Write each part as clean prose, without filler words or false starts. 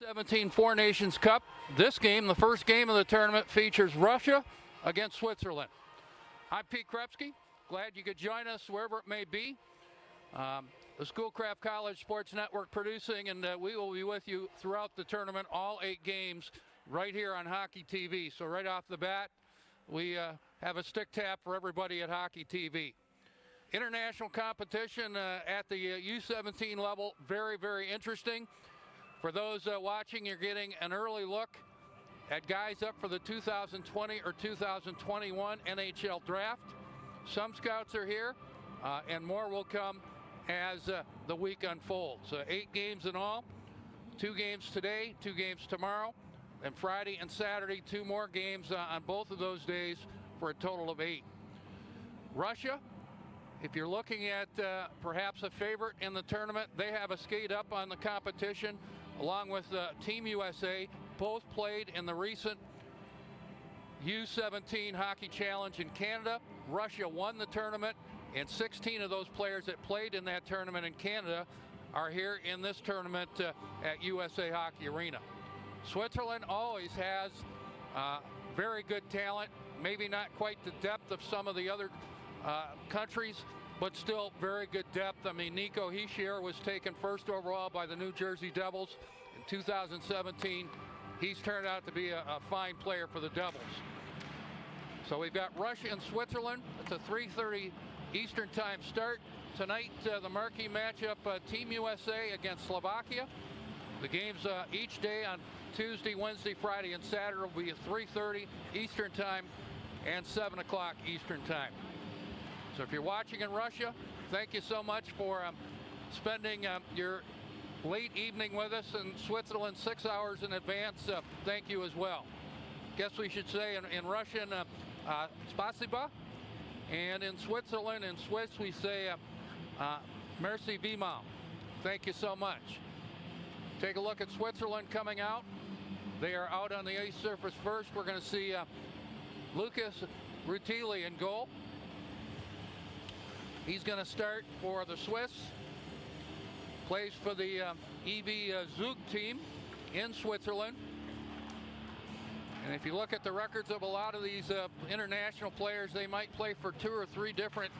U17 Four Nations Cup. This game, the first game of the tournament, features Russia against Switzerland. I'm Pete Krepsky. Glad you could join us wherever it may be. The Schoolcraft College Sports Network producing, and we will be with you throughout the tournament, all 8 games, right here on Hockey TV. So right off the bat, we have a stick tap for everybody at Hockey TV. International competition at the U17 level, very, very interesting. For those watching, you're getting an early look at guys up for the 2020 or 2021 NHL draft. Some scouts are here, and more will come as the week unfolds. 8 games in all, 2 games today, 2 games tomorrow, and Friday and Saturday, 2 more games on both of those days for a total of 8. Russia, if you're looking at perhaps a favorite in the tournament, they have a skate up on the competition along with Team USA. Both played in the recent U17 Hockey Challenge in Canada. Russia won the tournament, and 16 of those players that played in that tournament in Canada are here in this tournament at USA Hockey Arena. Switzerland always has very good talent, maybe not quite the depth of some of the other countries, but still very good depth. I mean, Nico Hischier was taken first overall by the New Jersey Devils in 2017. He's turned out to be a fine player for the Devils. So we've got Russia and Switzerland. It's a 3:30 Eastern Time start. Tonight, the marquee matchup, Team USA against Slovakia. The games each day on Tuesday, Wednesday, Friday, and Saturday will be at 3:30 Eastern Time and 7 o'clock Eastern Time. So if you're watching in Russia, thank you so much for spending your late evening with us. In Switzerland, 6 hours in advance, thank you as well. Guess we should say in Russian, spasiba. And in Switzerland, in Swiss, we say merci vielmals. Thank you so much. Take a look at Switzerland coming out. They are out on the ice surface first. We're going to see Lucas Rutili in goal. He's going to start for the Swiss. Plays for the EV Zug team in Switzerland. And if you look at the records of a lot of these international players, they might play for 2 or 3 different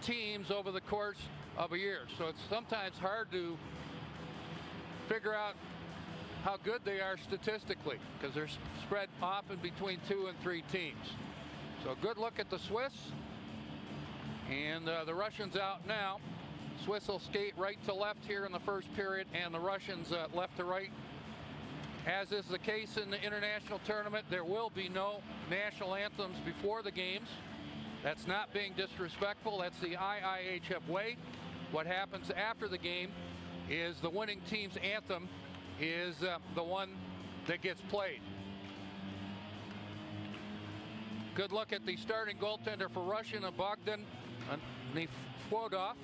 teams over the course of a year. So it's sometimes hard to figure out how good they are statistically because they're spread often between 2 and 3 teams. So good look at the Swiss. And the Russians out now. Swiss will skate right to left here in the first period, and the Russians left to right. As is the case in the international tournament, there will be no national anthems before the games. That's not being disrespectful. That's the IIHF way. What happens after the game is the winning team's anthem is the one that gets played. Good look at the starting goaltender for Russia, Bogdan Nefodov.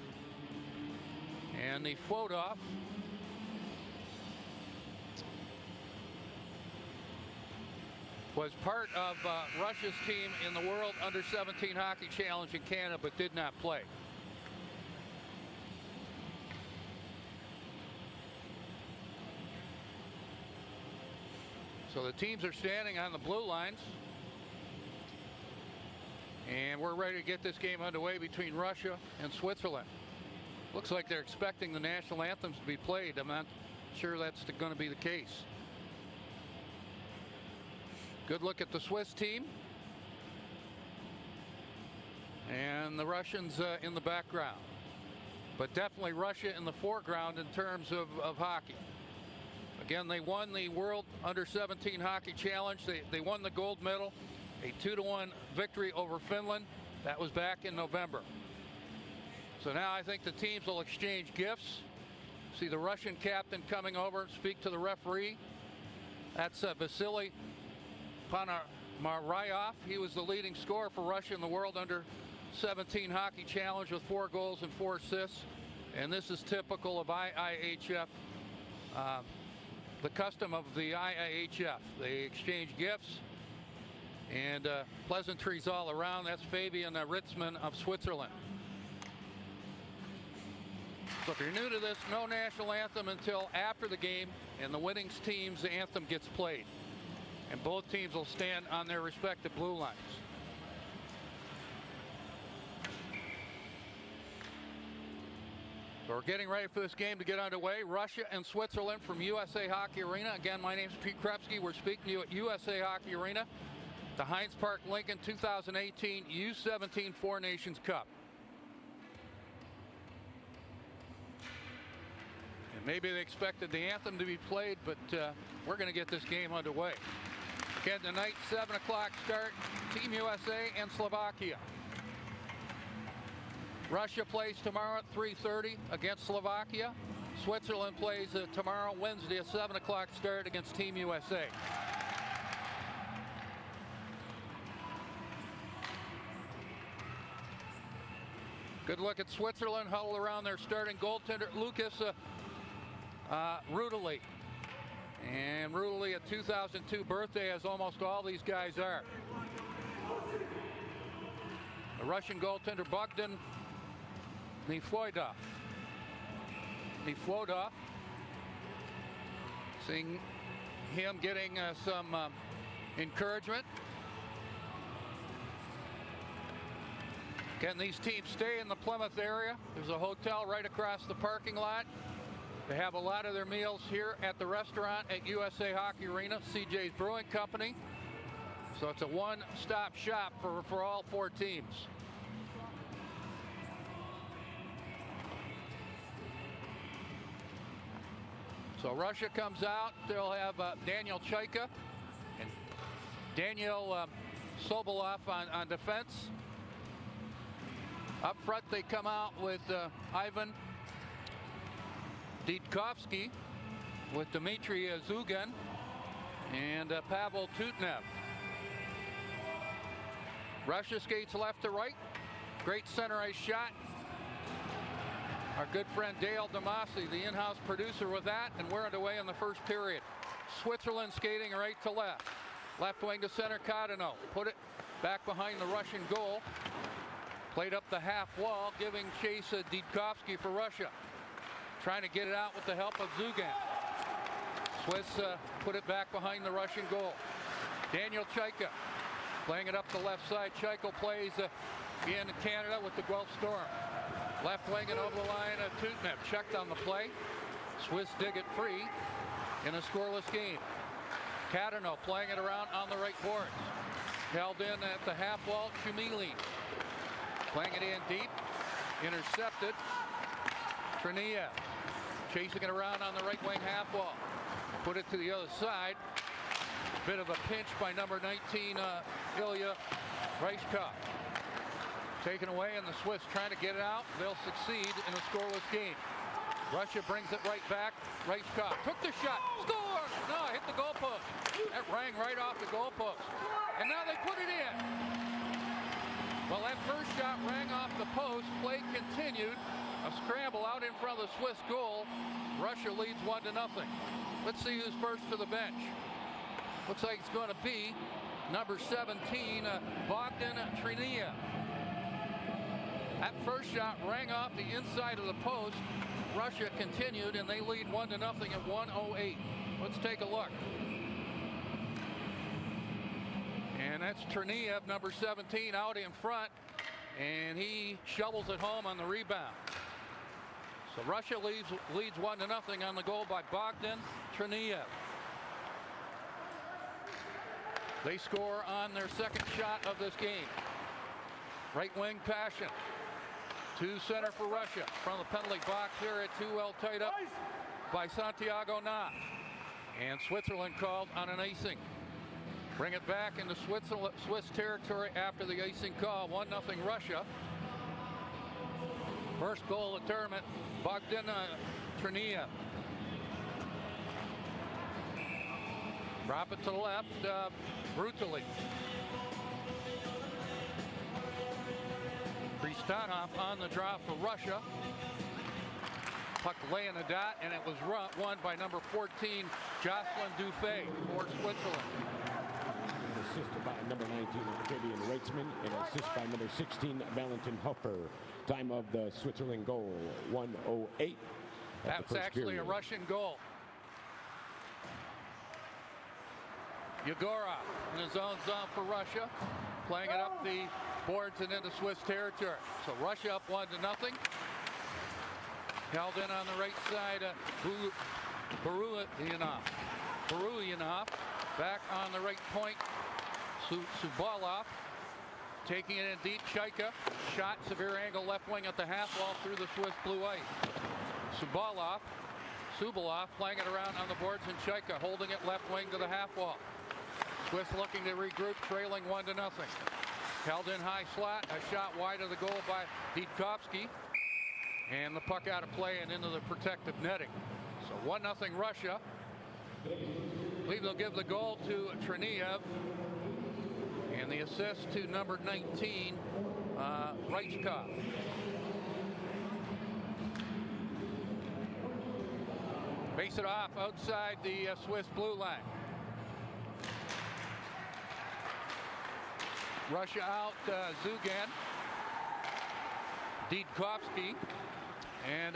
And Nefodov was part of Russia's team in the World Under-17 Hockey Challenge in Canada, but did not play. So the teams are standing on the blue lines. And we're ready to get this game underway between Russia and Switzerland. Looks like they're expecting the national anthems to be played. I'm not sure that's going to be the case. Good look at the Swiss team. And the Russians in the background. But definitely Russia in the foreground in terms of hockey. Again, they won the World Under-17 Hockey Challenge. They won the gold medal. A 2-1 victory over Finland. That was back in November. So now I think the teams will exchange gifts. See the Russian captain coming over, speak to the referee. That's Vasily Ponomaryov. He was the leading scorer for Russia in the World Under-17 Hockey Challenge with 4 goals and 4 assists. And this is typical of IIHF, the custom of the IIHF. They exchange gifts. And pleasantries all around. That's Fabian Ritzmann of Switzerland. So if you're new to this, no national anthem until after the game, and the winning team's anthem gets played. And both teams will stand on their respective blue lines. So we're getting ready for this game to get underway. Russia and Switzerland from USA Hockey Arena. Again, my name is Pete Krepsky. We're speaking to you at USA Hockey Arena, the Heinz Park Lincoln 2018 U17 Four Nations Cup. And maybe they expected the anthem to be played, but we're going to get this game underway. Again, tonight, 7 o'clock start, Team USA and Slovakia. Russia plays tomorrow at 3:30 against Slovakia. Switzerland plays tomorrow, Wednesday, at 7 o'clock start against Team USA. Good look at Switzerland huddled around their starting goaltender, Lucas Rudely. And Rudely, a 2002 birthday, as almost all these guys are. The Russian goaltender, Bogdan Neflodov. Seeing him getting some encouragement. Again, these teams stay in the Plymouth area. There's a hotel right across the parking lot. They have a lot of their meals here at the restaurant at USA Hockey Arena, CJ's Brewing Company. So it's a one-stop shop for all four teams. So Russia comes out. They'll have Daniel Chaika and Daniel Sobolov on defense. Up front, they come out with Ivan Ditkovsky, with Dmitry Zugin and Pavel Tutnev. Russia skates left to right. Great center ice shot. Our good friend Dale Damasi, the in-house producer, with that, and we're underway in the first period. Switzerland skating right to left. Left wing to center, Cardinal. Put it back behind the Russian goal. Played up the half wall, giving chase Ditkovsky for Russia. Trying to get it out with the help of Zugin. Swiss put it back behind the Russian goal. Daniel Chaika playing it up the left side. Chaika plays in Canada with the Guelph Storm. Left wing and over the line, Tutnev checked on the play. Swiss dig it free in a scoreless game. Cardinal playing it around on the right boards. Held in at the half wall, Shumilin. Playing it in deep, intercepted. Turniev chasing it around on the right wing half wall. Put it to the other side. Bit of a pinch by number 19, Ilya Reichkov. Taken away, and the Swiss trying to get it out. They'll succeed in a scoreless game. Russia brings it right back. Reichkov took the shot. Score! No, hit the goalpost. That rang right off the goalpost. And now they put it in. Well, that first shot rang off the post. Play continued. A scramble out in front of the Swiss goal. Russia leads 1-0. Let's see who's first to the bench. Looks like it's going to be number 17, Bogdan Turniev. That first shot rang off the inside of the post. Russia continued, and they lead 1-0 at 1:08. Let's take a look. And that's Turniev, number 17, out in front, and he shovels it home on the rebound. So Russia leads 1-0 on the goal by Bogdan Turniev. They score on their second shot of this game. Right wing Passion. To center for Russia. From the penalty box here at 2, well tied up by Santiago Knopf. And Switzerland called on an icing. Bring it back into Swiss territory after the icing call. 1-0 Russia. First goal of the tournament, Bogdan Turniev. Drop it to the left, brutally. Kristanov on the drop for Russia. Puck lay in the dot, and it was won by number 14, Jocelyn Dufay for Switzerland. assist by number 19, Fabian Reitzman, and assist by number 16, Valentin Hofer. Time of the Switzerland goal, 1:08. That was actually a Russian goal. Yegorov in his own zone for Russia, playing it up the boards and into Swiss territory. So Russia up 1-0. Held in on the right side, Barulyanov. Back on the right point, Subalov. Taking it in deep, Chaika. Shot, severe angle, left wing at the half wall through the Swiss blue ice. Subalov playing it around on the boards, and Chaika holding it left wing to the half wall. Swiss looking to regroup, trailing 1-0. Held in high slot, a shot wide of the goal by Didkovsky. And the puck out of play and into the protective netting. So 1-0 Russia. I believe they'll give the goal to Cherniev. And the assist to number 19, Reichkov. Face it off outside the Swiss blue line. Russia out, Zugan, Didkovsky, and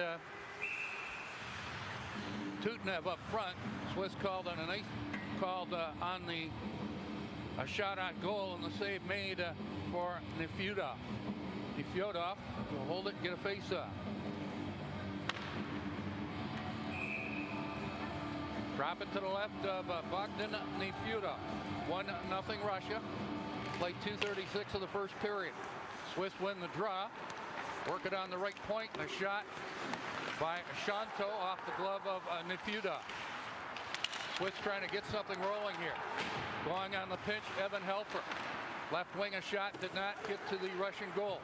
Tutnev up front. Swiss called on a shot on goal, and the save made for Nefyodov. Nefyodov will hold it and get a face-off. Drop it to the left of Bogdan Nefyodov. 1-0 Russia. Played 2:36 of the first period. Swiss win the draw. Work it on the right point. And a shot by Shanto off the glove of Nefyodov. Swiss trying to get something rolling here. Going on the pinch, Evan Helfer. Left wing, a shot did not get to the Russian goal.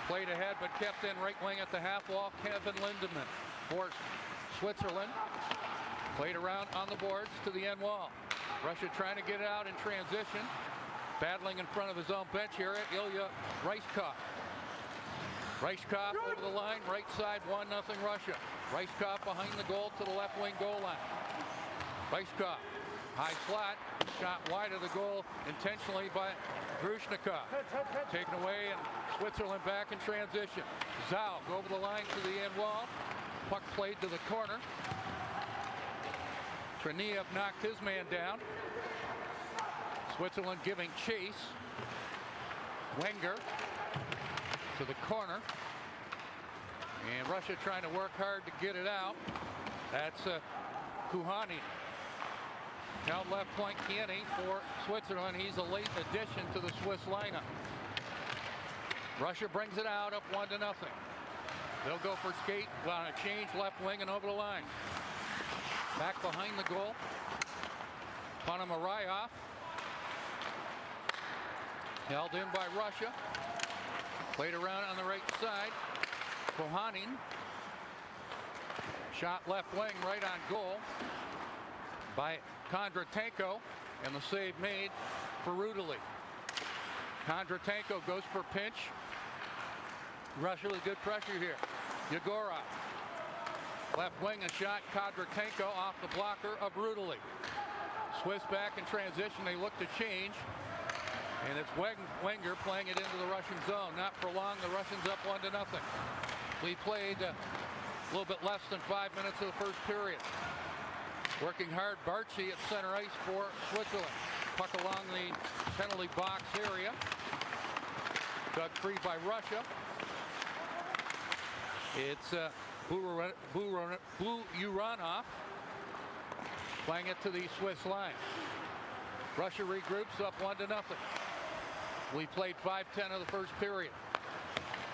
Played ahead but kept in right wing at the half wall. Kevin Lindemann for Switzerland. Played around on the boards to the end wall. Russia trying to get it out in transition. Battling in front of his own bench here at Ilya Reichkov. Reichkov over the line, right side, 1-0 Russia. Reichkov behind the goal to the left wing goal line. Reichkov, high slot, shot wide of the goal intentionally by Grushnikov. Taken away, and Switzerland back in transition. Zhao go over the line to the end wall. Puck played to the corner. Cherniev knocked his man down. Switzerland giving chase. Wenger to the corner. And Russia trying to work hard to get it out. That's Kuhani. Held left point Kieni for Switzerland. He's a late addition to the Swiss lineup. Russia brings it out up 1-0. They'll go for skate on a change left wing and over the line. Back behind the goal. Ponomaryov. Held in by Russia. Played around on the right side. Kohanin. Shot left wing right on goal by Kondratenko, and the save made for Rudely. Kondratenko goes for pinch. Russia with good pressure here. Yegorov. Left wing, a shot. Kondratenko off the blocker of Rudely. Swiss back in transition. They look to change. And it's Wenger playing it into the Russian zone. Not for long. The Russians up 1-0. We played a little bit less than 5 minutes of the first period. Working hard, Barchi at center ice for Switzerland. Puck along the penalty box area. Dug free by Russia. It's Buranov playing it to the Swiss line. Russia regroups up 1-0. We played 5:10 of the first period.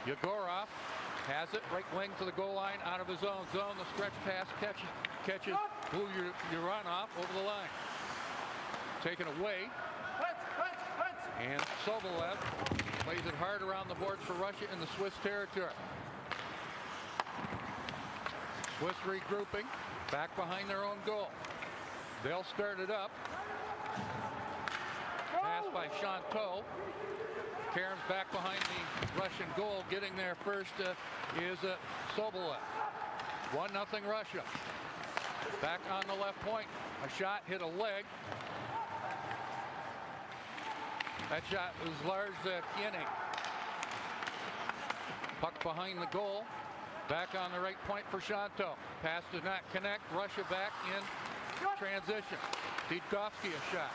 Yegorov has it right wing to the goal line out of his own zone. The stretch pass catches Buranov over the line. Taken away. And Sobolev plays it hard around the boards for Russia in the Swiss territory. Swiss regrouping back behind their own goal. They'll start it up. Pass by Shanto. Cairns back behind the Russian goal. Getting there first is Sobolev. 1-0 Russia. Back on the left point. A shot hit a leg. That shot was Lars Kienning. Puck behind the goal. Back on the right point for Shanto. Pass did not connect. Russia back in transition. Didkovsky a shot.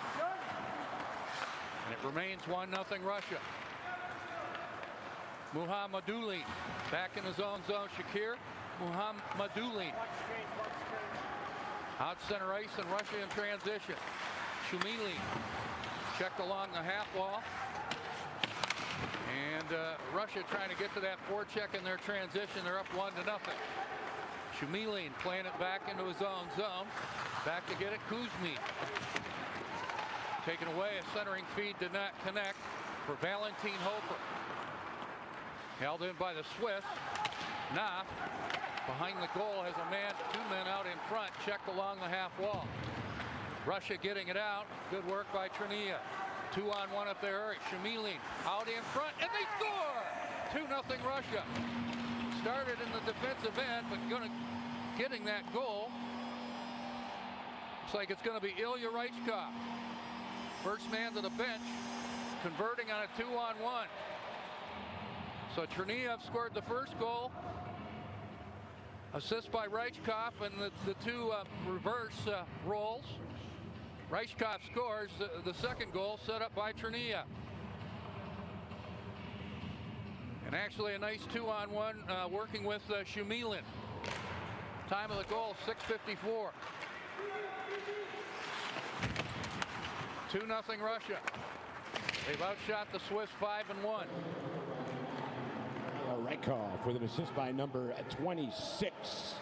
And it remains 1-0 Russia. Muhammadulin back in his own zone. Shakir Muhammadulin. Out center ice and Russia in transition. Shumilin checked along the half wall. And Russia trying to get to that forecheck in their transition. They're up 1-0. Shumilin playing it back into his own zone. Back to get it, Kuzmin. Taken away, a centering feed did not connect for Valentin Hofer. Held in by the Swiss. Knopf behind the goal has a man, 2 men out in front, checked along the half wall. Russia getting it out. Good work by Trinia. 2-on-1 if they hurry. Shumilin out in front, and they score! 2-0 Russia. Started in the defensive end, but getting that goal. Looks like it's going to be Ilya Reichkov. First man to the bench, converting on a 2-on-1. So Cherniev scored the first goal. Assist by Reichkov, and the two reverse roles. Reichkov scores the second goal, set up by Cherniev. And actually a nice 2-on-1 working with Shumilin. Time of the goal, 6:54. 2-0 Russia. They've outshot the Swiss 5-1. Reichkov with an assist by number 26.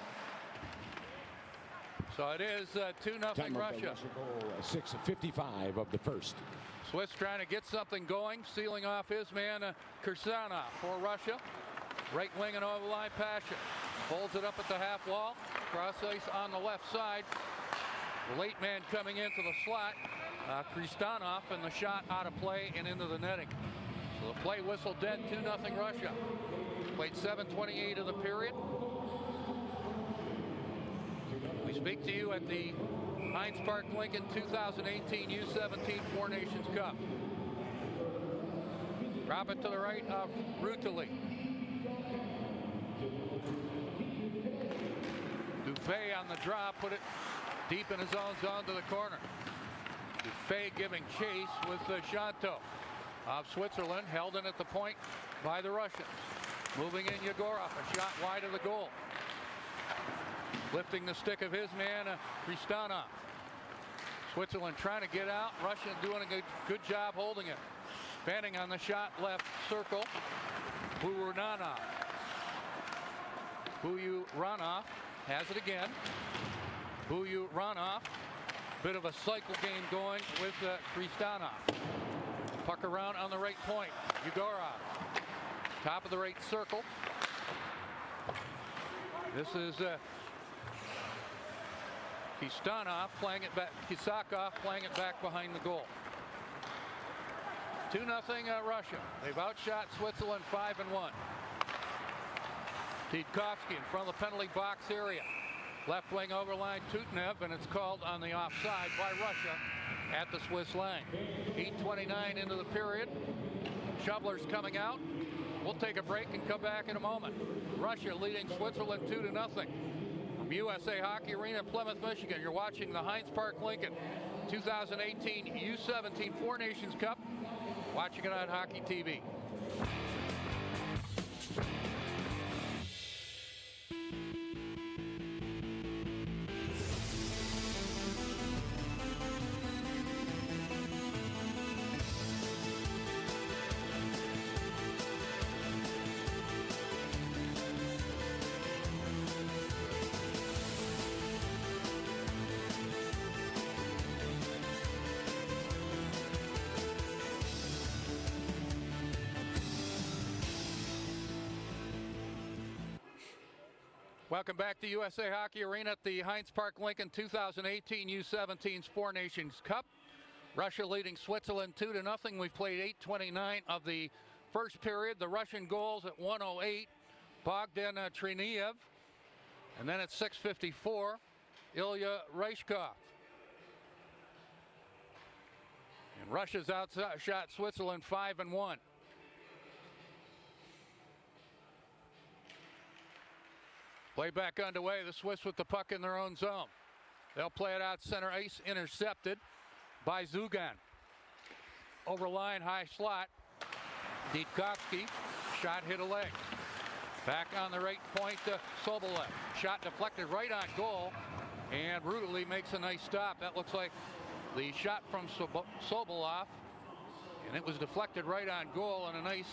So it is 2-0 Russia. 6:55 of the first. Swiss trying to get something going, sealing off his man Kirsanov for Russia. Right wing and over the line, Pasha holds it up at the half wall. Cross ice on the left side. The late man coming into the slot, Kristanov, and the shot out of play and into the netting. So the play whistle dead, 2-0 Russia. Played 7:28 of the period. We speak to you at the Heinz Park Lincoln 2018 U17 Four Nations Cup. Drop it to the right of Rutili. Dufay on the drop, put it deep in his own zone to the corner. Dufay giving chase with Shanto of Switzerland, held in at the point by the Russians. Moving in Yegorov, a shot wide of the goal. Lifting the stick of his man, Kristanov. Switzerland trying to get out. Russia doing a good job holding it. Fanning on the shot left circle. Buranov. Buranov has it again. Buranov. Bit of a cycle game going with Kristanov. Puck around on the right point. Yegorov. Top of the right circle. This is Kistanov playing it back. Kisakov playing it back behind the goal. 2-0 Russia. They've outshot Switzerland 5-1. Didkovsky in front of the penalty box area. Left wing overline Tutnev, and it's called on the offside by Russia at the Swiss line. 8:29 into the period. Shovelers coming out. We'll take a break and come back in a moment. Russia leading Switzerland 2-0. From USA Hockey Arena in Plymouth, Michigan, you're watching the Heinz Park Lincoln 2018 U17 Four Nations Cup. Watching it on Hockey TV. Welcome back to USA Hockey Arena at the Heinz Park Lincoln 2018 U17 Four Nations Cup. Russia leading Switzerland 2-0. We've played 8:29 of the first period. The Russian goals at 1:08, Bogdan Triniev. And then at 6:54, Ilya Reichkov. And Russia's outshot Switzerland 5-1. Play back underway. The Swiss with the puck in their own zone. They'll play it out center ice, intercepted by Zugan. Over line, high slot. Ditkovsky, shot hit a leg. Back on the right point to Sobolev. Shot deflected right on goal, and Rudely makes a nice stop. That looks like the shot from Sobolev, and it was deflected right on goal, and a nice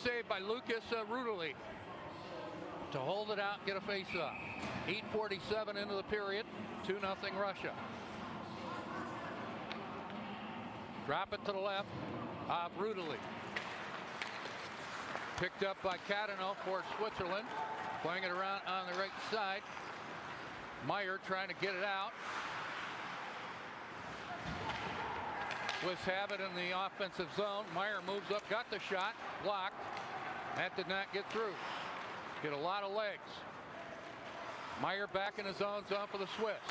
save by Lucas Rudely to hold it out and get a face-off. 8:47 into the period, 2-0 Russia. Drop it to the left of Rudely. Picked up by Cadeno for Switzerland. Playing it around on the right side. Meyer trying to get it out. Swiss have it in the offensive zone. Meyer moves up, got the shot, blocked. That did not get through. Get a lot of legs. Meyer back in his own zone for the Swiss.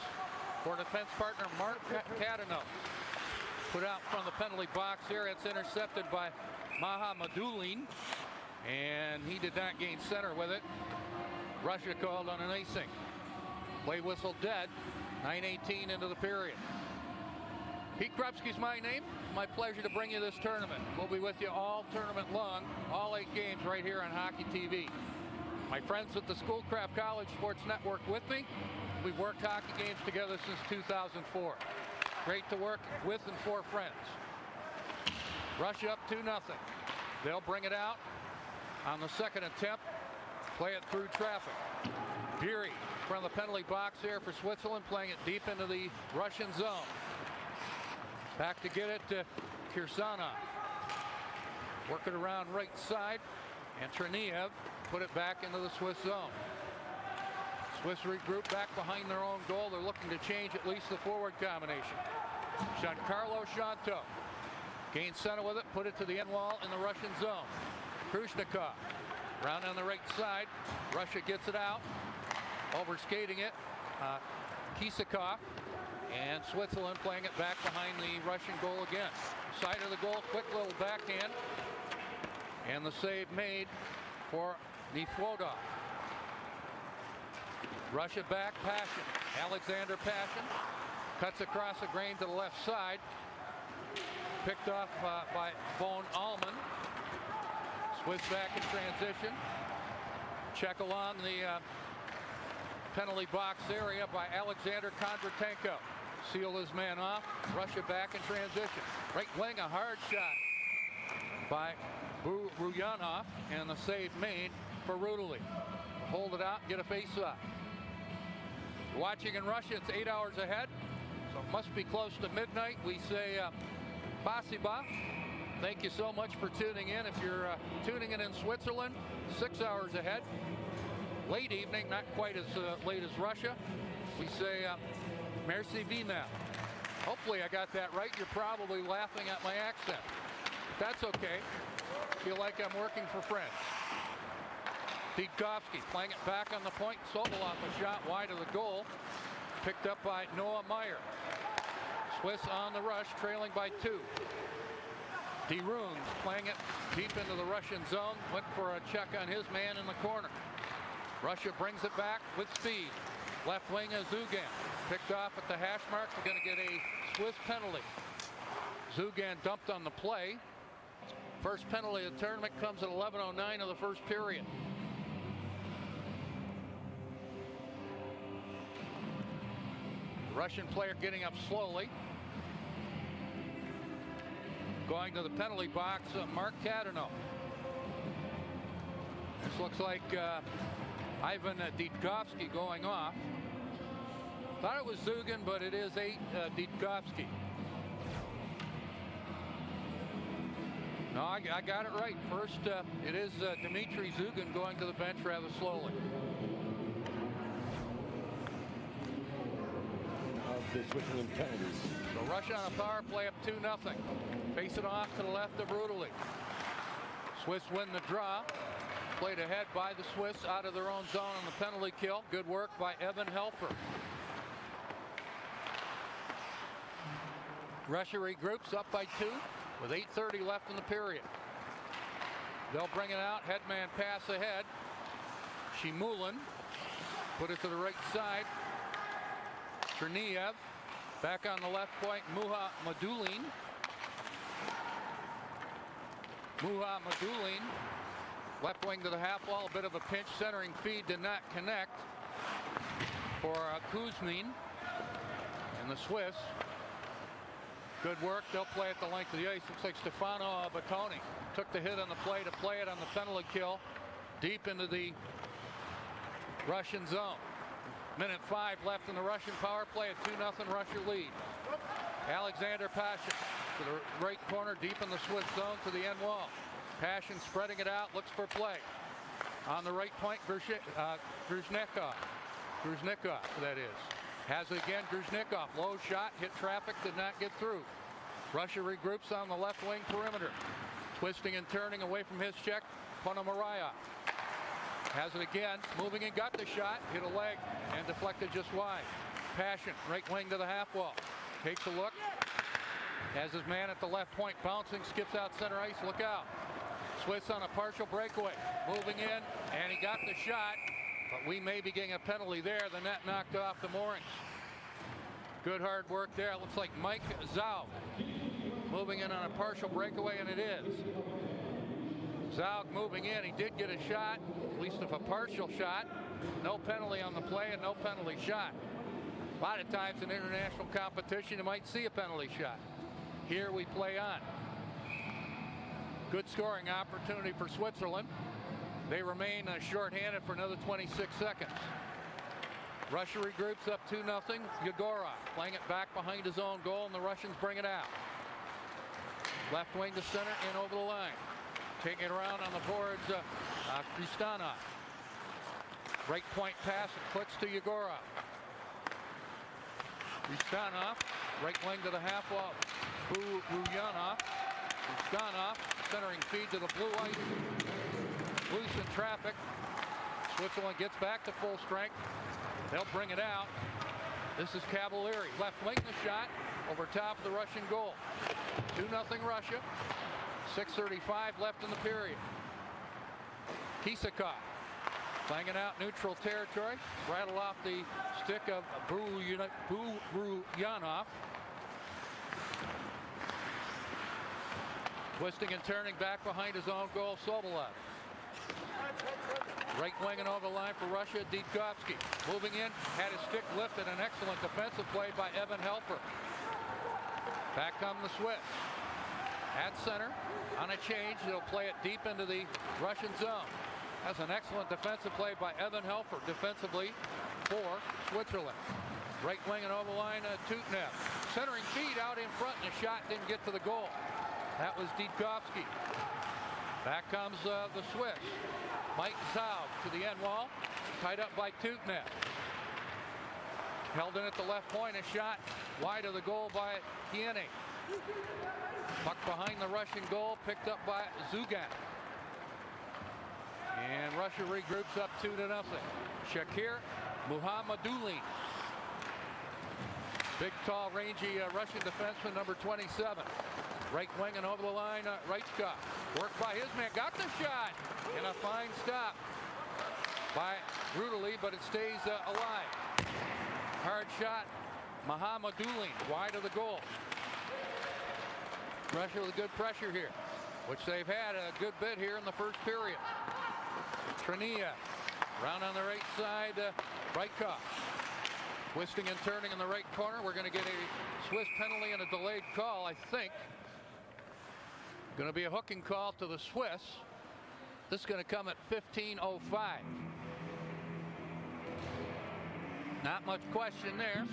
For defense partner Mark Cadeno. Put out from the penalty box here. It's intercepted by Mahamadulin. And he did not gain center with it. Russia called on an icing. Play whistle dead. 9:18 into the period. Pete Krupski's my name. My pleasure to bring you this tournament. We'll be with you all tournament long, all 8 games right here on Hockey TV. My friends at the Schoolcraft College Sports Network with me. We've worked hockey games together since 2004. Great to work with and for friends. Russia up 2-0. They'll bring it out on the second attempt. Play it through traffic. Beery from the penalty box here for Switzerland, playing it deep into the Russian zone. Back to get it to Kirsanov. Work it around right side, and Cherniev put it back into the Swiss zone. Swiss regroup back behind their own goal. They're looking to change at least the forward combination. Giancarlo Shanto gains center with it, put it to the end wall in the Russian zone. Khrushchevnikov round on the right side. Russia gets it out, over skating it. Kisakov, and Switzerland playing it back behind the Russian goal again. Side of the goal, quick little backhand, and the save made for Nefodov. Russia back, Passion. Alexander Passion cuts across the grain to the left side. Picked off by Von Allman. Swiss back in transition. Check along the penalty box area by Alexander Kondratenko. Sealed his man off. Russia back in transition. Right wing, a hard shot by Ruyanov, and the save made for Rudely. Hold it out, get a face-off. Watching in Russia, it's 8 hours ahead, so it must be close to midnight. We say Spasiba. Thank you so much for tuning in. If you're tuning in Switzerland, 6 hours ahead. Late evening, not quite as late as Russia. We say merci bien. Hopefully I got that right. You're probably laughing at my accent. But that's okay. Feel like I'm working for friends. Ditkovsky playing it back on the point. Sobolev a shot wide of the goal. Picked up by Noah Meyer. Swiss on the rush, trailing by 2. DeRunes playing it deep into the Russian zone. Went for a check on his man in the corner. Russia brings it back with speed. Left wing is Zugan. Picked off at the hash marks. We're going to get a Swiss penalty. Zugan dumped on the play. First penalty of the tournament comes at 11:09 of the first period. Russian player getting up slowly. Going to the penalty box, Mark Cadeno. This looks like Ivan Ditkovsky going off. Thought it was Zugan, but it is Ditkovsky. No, I got it right. First, it is Dmitry Zugan going to the bench rather slowly. Of the Switzerland penalties. So Russia on a power play up 2-0. Face it off to the left of Rudely. Swiss win the draw. Played ahead by the Swiss out of their own zone on the penalty kill. Good work by Evan Helfer. Russia regroups up by 2 with 8:30 left in the period. They'll bring it out. Headman pass ahead. Shimulin put it to the right side. Cherniev back on the left point. Muhammadulin. Left wing to the half wall. A bit of a pinch. Centering feed did not connect for Kuzmin and the Swiss. Good work. They'll play at the length of the ice. Looks like Stefano Battoni took the hit on the play to play it on the penalty kill deep into the Russian zone. Minute 5 left in the Russian power play. A 2-0 Russia lead. Alexander Pashin to the right corner deep in the Swiss zone to the end wall. Pashin spreading it out, looks for play. On the right point, Gruzhnikov, that is. Has it again, Gruzhnikov. Low shot, hit traffic, did not get through. Russia regroups on the left wing perimeter. Twisting and turning away from his check, Ponomarev. Has it again, moving and got the shot, hit a leg and deflected just wide. Pashin, right wing to the half wall. Takes a look, has his man at the left point, bouncing, skips out center ice, look out. Swiss on a partial breakaway, moving in, and he got the shot, but we may be getting a penalty there. The net knocked off the moorings. Good hard work there. Looks like Mike Zaug moving in on a partial breakaway, and it is. Zaug moving in, he did get a shot, at least of a partial shot. No penalty on the play and no penalty shot. A lot of times in international competition you might see a penalty shot. Here we play on. Good scoring opportunity for Switzerland. They remain shorthanded for another 26 seconds. Russia regroups up 2-0. Yegorov playing it back behind his own goal, and the Russians bring it out. Left wing to center and over the line. Taking it around on the boards, Kristanov. Right point pass, it clicks to Yegorov. Kristanov, right wing to the half wall. Ruyanov. Kristanov, centering feed to the blue ice. Loose in traffic. Switzerland gets back to full strength. They'll bring it out. This is Cavalieri. Left wing the shot over top of the Russian goal. 2-0 Russia. 6:35 left in the period. Kisakov playing it out neutral territory. Rattle off the stick of Buruyanov. Twisting and turning back behind his own goal, Sobolev. Right wing and over the line for Russia, Ditkovsky. Moving in, had his stick lifted, an excellent defensive play by Evan Helfer. Back come the Swiss. At center, on a change, they'll play it deep into the Russian zone. That's an excellent defensive play by Evan Helfer defensively for Switzerland. Right wing and over the line, Tutnev. Centering feed out in front, and the shot didn't get to the goal. That was Ditkovsky. Back comes the Swiss. Mike Zaug to the end wall, tied up by Tutnev. Held in at the left point, a shot wide of the goal by Kiene. Puck behind the Russian goal, picked up by Zugan. And Russia regroups up 2-0. Shakir Muhammadulin. Big, tall, rangy Russian defenseman, number 27. Right wing and over the line, Reichkov. Worked by his man, got the shot. And a fine stop by Rudely, but it stays alive. Hard shot, Muhammadulin, wide of the goal. Russia with good pressure here, which they've had a good bit here in the first period. Cherniev, round on the right side, Reichkov. Twisting and turning in the right corner. We're going to get a Swiss penalty and a delayed call, I think. Going to be a hooking call to the Swiss. This is going to come at 15:05. Not much question there.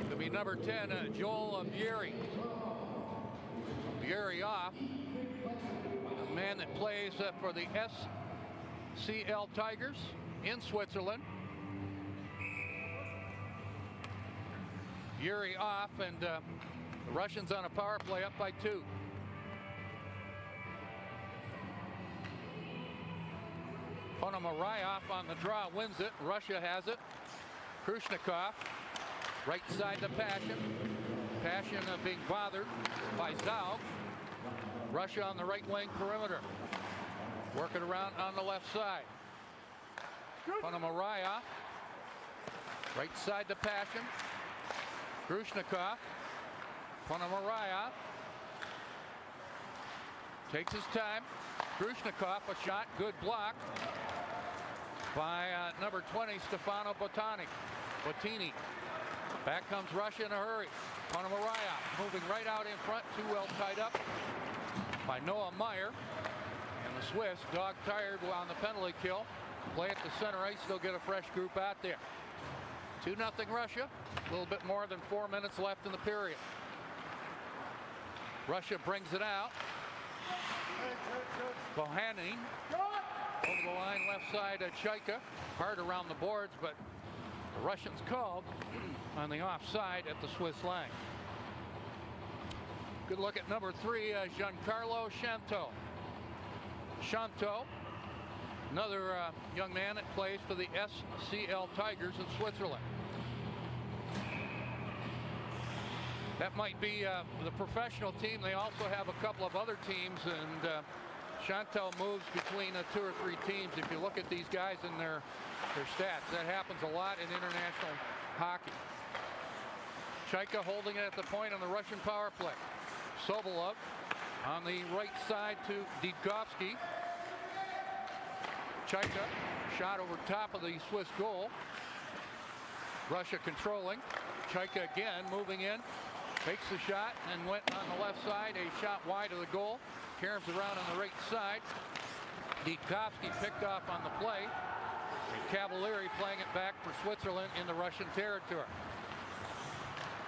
It'll be number 10, Joel Vieri. Vieri off. A man that plays for the SCL Tigers in Switzerland. Vieri off, and the Russians on a power play up by 2. Ponomarev on the draw wins it. Russia has it. Khrushchevnikov, right side to Pashin. Pashin being bothered by Zaug. Russia on the right wing perimeter. Working around on the left side. Ponomarev. Right side to Pashin. Grushnikov. Ponomarev. Takes his time. Grushnikov, a shot, good block by number 20, Stefano Bottini. Back comes Russia in a hurry. Ponomarev moving right out in front, too well tied up by Noah Meyer. And the Swiss, dog tired on the penalty kill. Play at the center ice, they'll get a fresh group out there. 2-0 Russia, a little bit more than 4 minutes left in the period. Russia brings it out. Bohannon over the line left side at Chaika. Hard around the boards, but the Russians called on the offside at the Swiss line. Good look at number 3, Giancarlo Shanto. Shanto, another young man that plays for the SCL Tigers in Switzerland. That might be the professional team. They also have a couple of other teams, and Chantal moves between 2 or 3 teams. If you look at these guys and their stats, that happens a lot in international hockey. Chaika holding it at the point on the Russian power play. Sobolov on the right side to Didkovsky. Chaika shot over top of the Swiss goal. Russia controlling. Chaika again moving in. Takes the shot and went on the left side. A shot wide of the goal. Caroms around on the right side. Didkovsky picked off on the play. And Cavalieri playing it back for Switzerland in the Russian territory.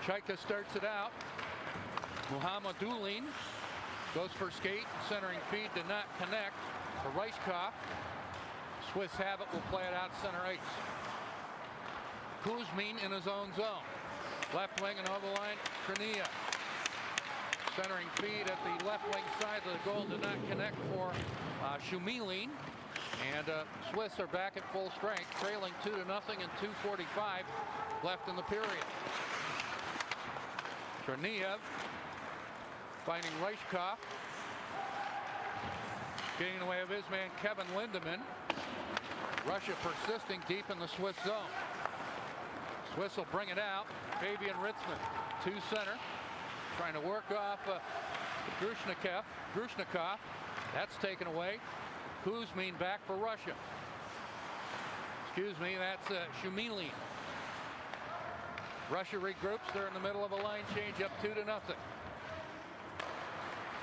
Chaika starts it out. Muhammadulin goes for skate. Centering feed did not connect for Reiskopf. Swiss have it, will play it out center ice. Kuzmin in his own zone. Left wing and over the line, Trenia. Centering feed at the left wing side of the goal did not connect for Shumilin. And Swiss are back at full strength, trailing 2-0 and 2:45 left in the period. Trenia finding Reiskopf. Getting in the way of his man, Kevin Lindemann. Russia persisting deep in the Swiss zone. Swiss will bring it out. Fabian Ritzman, 2 center. Trying to work off Grushnikov. That's taken away. Kuzmin back for Russia. Excuse me, that's Shumilin. Russia regroups. They're in the middle of a line change, up 2-0.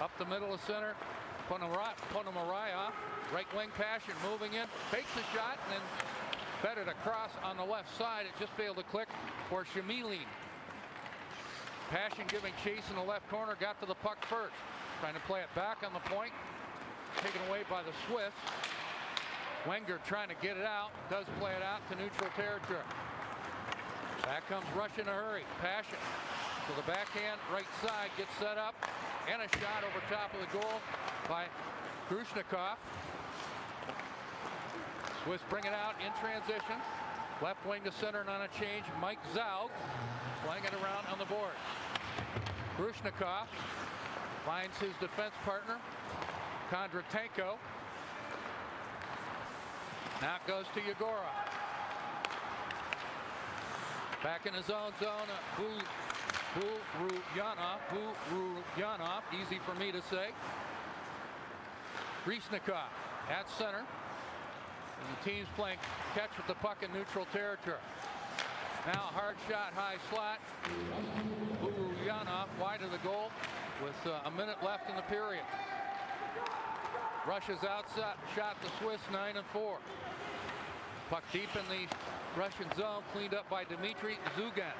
Up the middle of center. Ponomarev, right wing Pashin moving in, fakes the shot and then fed it across on the left side. It just failed to click for Shumilin. Pashin giving chase in the left corner, got to the puck first. Trying to play it back on the point. Taken away by the Swiss. Wenger trying to get it out, does play it out to neutral territory. Back comes Russia in a hurry. Pashin to the backhand, right side, gets set up, and a shot over top of the goal by Grushnikov. Swiss bring it out in transition. Left wing to center and on a change, Mike Zaug playing it around on the board. Grushnikov finds his defense partner, Kondratenko. Now it goes to Yegorov. Back in his own zone, Buruyanov, easy for me to say. Resnikov at center. And the team's playing catch with the puck in neutral territory. Now a hard shot, high slot. Buruyanov wide of the goal with a minute left in the period. Russia's outside shot the Swiss 9-4. Puck deep in the Russian zone, cleaned up by Dmitry Zugan.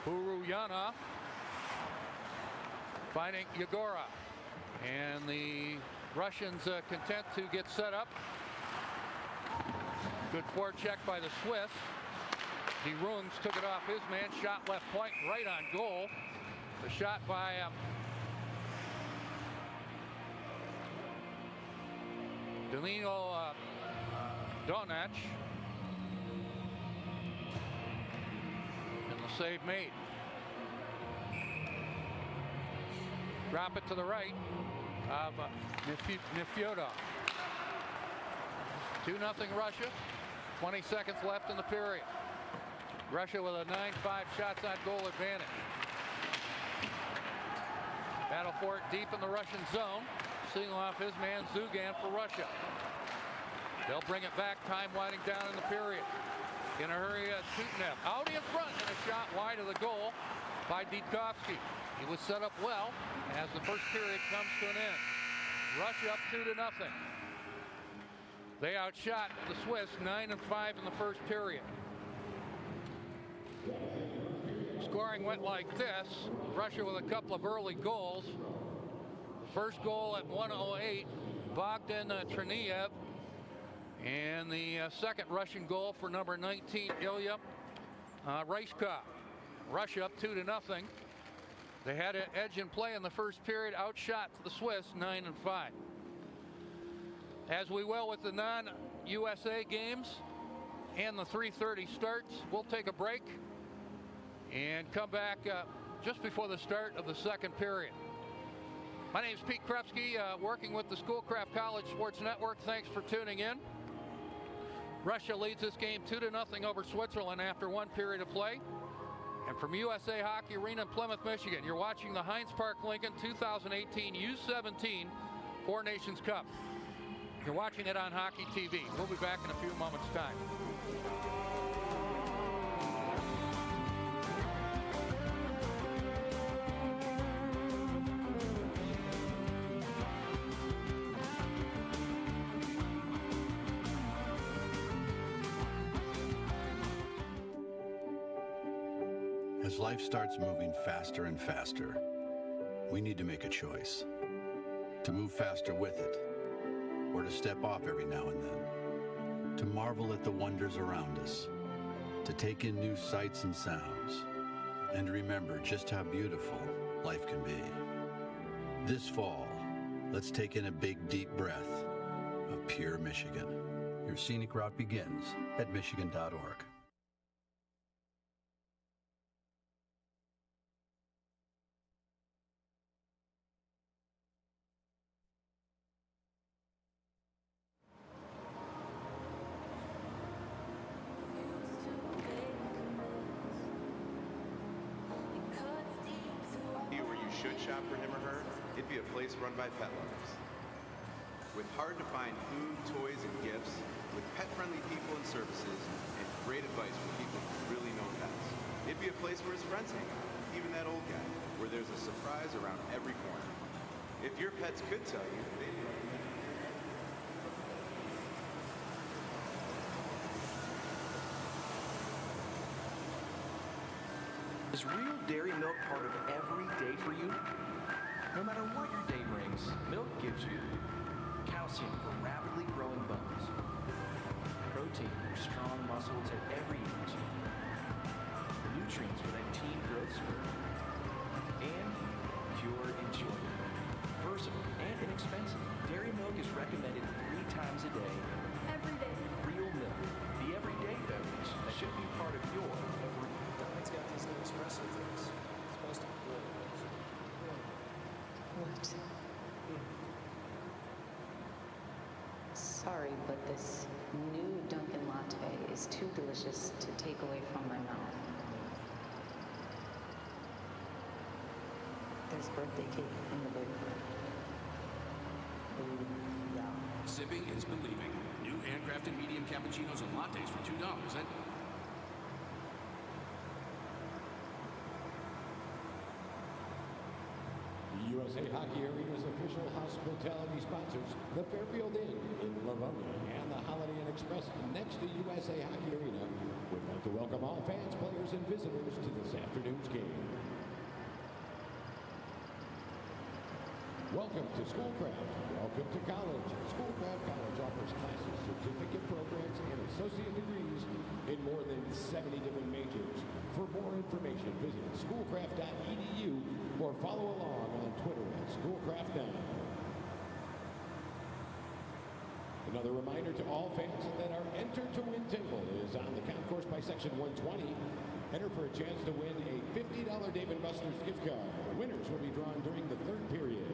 Buruyanov finding Yegorov. And the Russians content to get set up. Good forecheck by the Swiss. DeRungs took it off his man, shot left point, right on goal. The shot by Danilo Donach. And the save made. Drop it to the right of Nefyodov. 2-0 Russia. 20 seconds left in the period. Russia with a 9-5 shots on goal advantage. Battle for it deep in the Russian zone. Seeing off his man Zugan for Russia. They'll bring it back, time winding down in the period. In a hurry, Tutenev out in front, and a shot wide of the goal by Ditkovsky. He was set up well as the first period comes to an end. Russia up 2-0. They outshot the Swiss 9-5 in the first period. Scoring went like this. Russia with a couple of early goals. First goal at 1:08, Bogdan Triniev. And the second Russian goal for number 19, Ilya Raiskov. Russia up 2-0. They had an edge in play in the first period, outshot the Swiss 9-5. As we will with the non-USA games and the 3:30 starts, we'll take a break and come back just before the start of the second period. My name is Pete Krepsky, working with the Schoolcraft College Sports Network. Thanks for tuning in. Russia leads this game 2-0 over Switzerland after one period of play. And from USA Hockey Arena in Plymouth, Michigan, you're watching the Heinz Park Lincoln 2018 U17 Four Nations Cup. You're watching it on Hockey TV. We'll be back in a few moments' time. As life starts moving faster and faster, we need to make a choice. To move faster with it, or to step off every now and then. To marvel at the wonders around us. To take in new sights and sounds. And remember just how beautiful life can be. This fall, let's take in a big, deep breath of pure Michigan. Your scenic route begins at Michigan.org. Should shop for him or her, it'd be a place run by pet lovers. With hard-to-find food, toys, and gifts, with pet-friendly people and services, and great advice for people who really know pets. It'd be a place where his friends hang out, even that old guy, where there's a surprise around every corner. If your pets could tell you, they'd recommend it. Is real dairy milk part of every day for you? No matter what your day brings, milk gives you calcium for rapidly growing bones, protein for strong muscles at every age, nutrients for that teen growth spurt, and pure enjoyment. Versatile and inexpensive, dairy milk is recommended 3 times a day. Every day. Real milk, the everyday beverage that should be part of your every. It's got these little espresso things. It's supposed to be good. What? Sorry, but this new Dunkin' latte is too delicious to take away from my mouth. There's birthday cake in the bakery. Yeah. Sipping is believing. New handcrafted medium cappuccinos and lattes for $2. And USA Hockey Arena's official hospitality sponsors, the Fairfield Inn in Livonia and the Holiday Inn Express next to USA Hockey Arena would like to welcome all fans, players, and visitors to this afternoon's game. Welcome to Schoolcraft. Welcome to college. Schoolcraft College offers classes, certificate programs, and associate degrees in more than 70 different majors. For more information, visit schoolcraft.edu or follow along on Twitter at SchoolcraftNow. Another reminder to all fans that our Enter to Win table is on the concourse by section 120. Enter for a chance to win a $50 Dave & Buster's gift card. The winners will be drawn during the third period.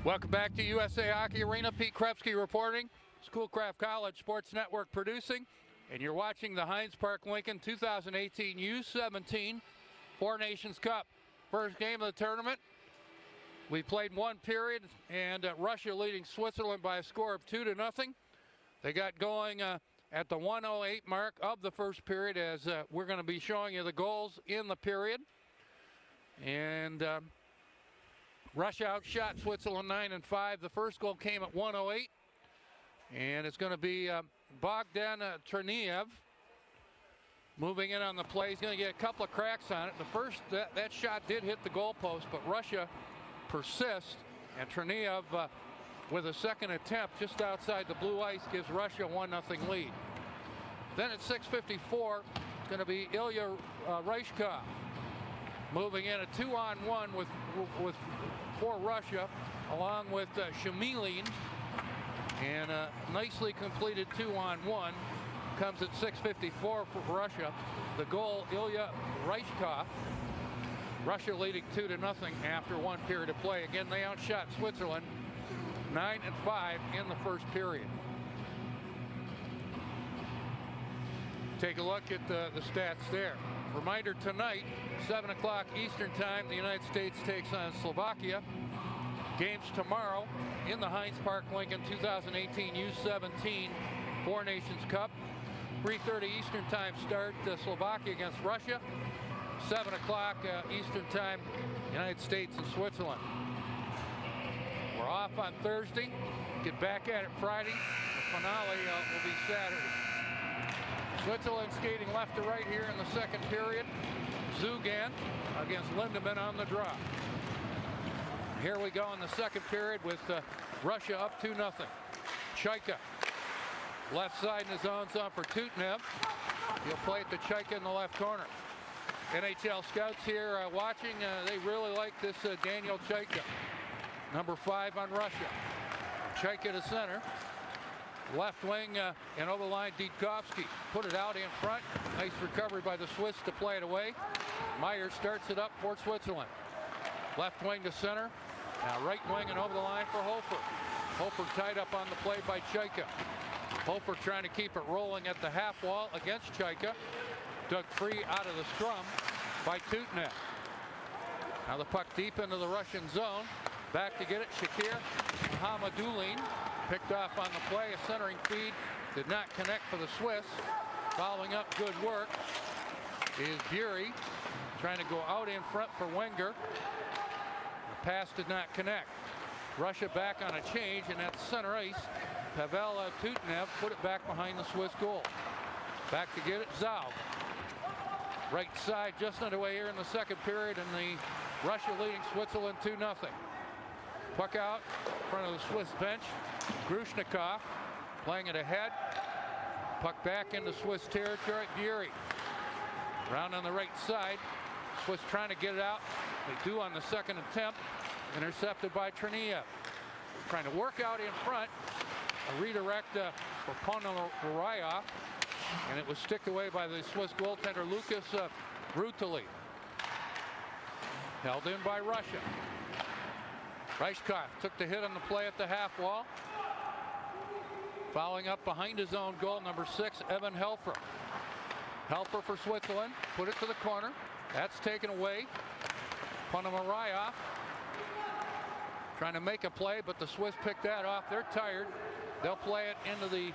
Welcome back to USA Hockey Arena. Pete Krepsky reporting. Schoolcraft College Sports Network producing. And you're watching the Heinz Park Lincoln 2018 U17 Four Nations Cup. First game of the tournament. We played one period, and Russia leading Switzerland by a score of 2-0. They got going at the 1:08 mark of the first period, as we're going to be showing you the goals in the period. And Russia outshot Switzerland 9-5. The first goal came at 1:08, and it's going to be Bogdan Cherniev moving in on the play. He's going to get a couple of cracks on it. The first, that shot did hit the goalpost, but Russia persists, and Cherniev with a second attempt just outside the blue ice gives Russia a 1-0 lead. Then at 6:54, it's going to be Ilya Reichkov moving in a 2-on-1 for Russia, along with Shumilin, and a nicely completed 2-on-1 comes at 6:54 for Russia. The goal, Ilya Reichkov. Russia leading 2-0 after one period of play. Again, they outshot Switzerland 9-5 in the first period. Take a look at the stats there. Reminder tonight, 7 o'clock Eastern Time, the United States takes on Slovakia. Games tomorrow in the Heinz Park Lincoln 2018 U17 Four Nations Cup. 3:30 Eastern Time start, Slovakia against Russia. 7 o'clock Eastern Time, United States and Switzerland. We're off on Thursday. Get back at it Friday. The finale will be Saturday. Switzerland skating left to right here in the second period. Zugan against Lindemann on the draw. Here we go in the second period with Russia up 2-0. Chaika left side in his own zone for Tutnev. He'll play it to Chaika in the left corner. NHL scouts here watching. They really like this Daniel Chaika, number 5 on Russia. Chaika to center. Left wing and over the line, Didkovsky put it out in front. Nice recovery by the Swiss to play it away. Meyer starts it up for Switzerland. Left wing to center. Now right wing and over the line for Hofer. Hofer tied up on the play by Chaika. Hofer trying to keep it rolling at the half wall against Chaika. Dug free out of the scrum by Tutnev. Now the puck deep into the Russian zone. Back to get it, Shakir Hamadulin. Picked off on the play, a centering feed. Did not connect for the Swiss. Following up good work is Bury. Trying to go out in front for Wenger. The pass did not connect. Russia back on a change, and at center ice, Pavel Tutnev put it back behind the Swiss goal. Back to get it, Zaug. Right side just underway here in the second period, and the Russia leading Switzerland 2-0. Puck out in front of the Swiss bench. Grushnikov playing it ahead. Puck back into Swiss territory. Bury round on the right side. Swiss trying to get it out. They do on the second attempt. Intercepted by Cherniev. Trying to work out in front. A redirect for Ponomarev. And it was sticked away by the Swiss goaltender Lucas Brutali. Held in by Russia. Reichkov took the hit on the play at the half wall. Following up behind his own goal, number 6, Evan Helfer. Helfer for Switzerland, put it to the corner. That's taken away. Ponomarev trying to make a play, but the Swiss pick that off. They're tired. They'll play it into the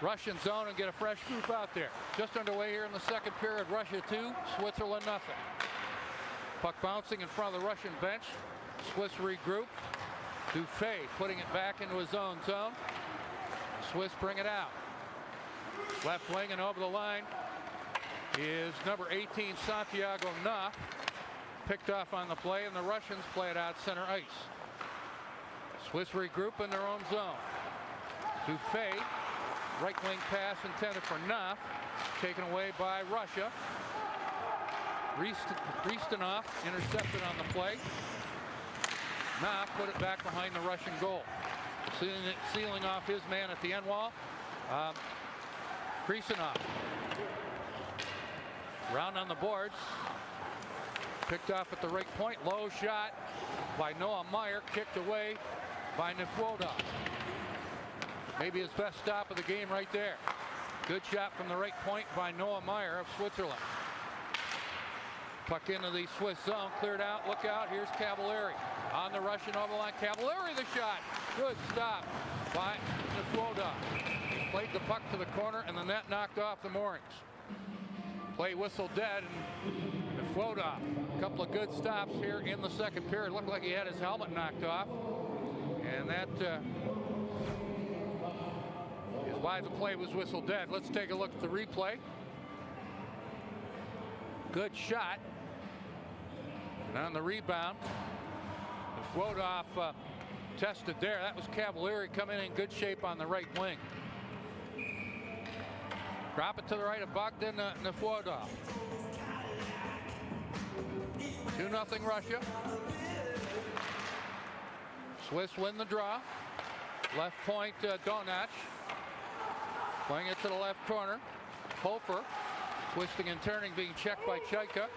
Russian zone and get a fresh group out there. Just underway here in the second period. Russia 2, Switzerland 0. Puck bouncing in front of the Russian bench. Swiss regroup. Dufay putting it back into his own zone. Swiss bring it out. Left wing and over the line is number 18, Santiago Knopf. Picked off on the play, and the Russians play it out center ice. Swiss regroup in their own zone. Dufay, right wing pass intended for Knopf, taken away by Russia. Ristonov intercepted on the play. Knopf put it back behind the Russian goal. Sealing off his man at the end wall. Krisanov. Round on the boards. Picked off at the right point. Low shot. by Noah Meyer, kicked away by Nefwoda. Maybe his best stop of the game right there. Good shot from the right point by Noah Meyer of Switzerland. Puck into the Swiss zone, cleared out, look out, here's Cavalieri. On the Russian overline, Cavalieri the shot. Good stop by Nefwoda. Played the puck to the corner and the net knocked off the moorings. Play whistle dead, and Nefwoda, a couple of good stops here in the second period. Looked like he had his helmet knocked off. And that is why the play was whistled dead. Let's take a look at the replay. Good shot. And on the rebound, Nefwoda tested there. That was Cavalieri coming in good shape on the right wing. Drop it to the right of Bogdan Nefwoda. 2-0 Russia. Swiss win the draw. Left point, Donac. Playing it to the left corner. Hofer. Twisting and turning, being checked by Chaika.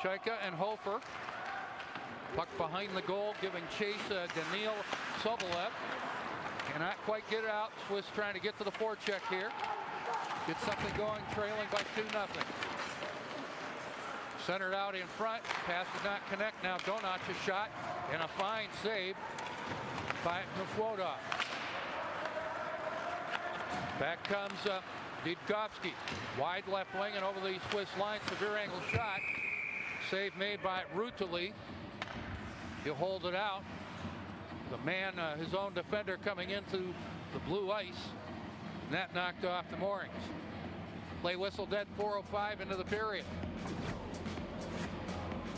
Chaika and Hofer. Puck behind the goal, giving chase Daniil Sobolev. Cannot quite get it out. Swiss trying to get to the forecheck here. Get something going, trailing by 2-0. Centered out in front. Pass did not connect. Now Donac's shot and a fine save by Nefwoda. Back comes Didkovsky. Wide left wing and over the Swiss line. Severe angle shot. Save made by Rutili. He'll hold it out. The man, his own defender, coming into the blue ice. Net knocked off the moorings. Play whistle dead, 4:05 into the period.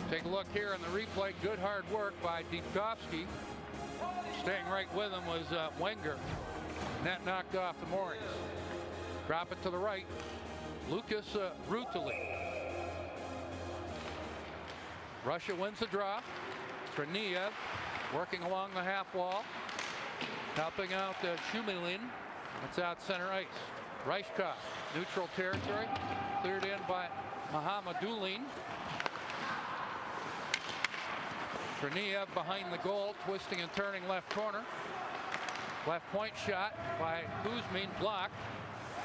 Take a look here in the replay. Good hard work by Didkovsky. Staying right with him was Wenger. Net knocked off the moorings. Drop it to the right. Lucas Rutili. Russia wins the draw. Triniev working along the half wall. Helping out Shumilin. It's out center ice. Reichkov, neutral territory. Cleared in by Mahamadulin. Triniev behind the goal, twisting and turning left corner. Left point shot by Kuzmin, blocked.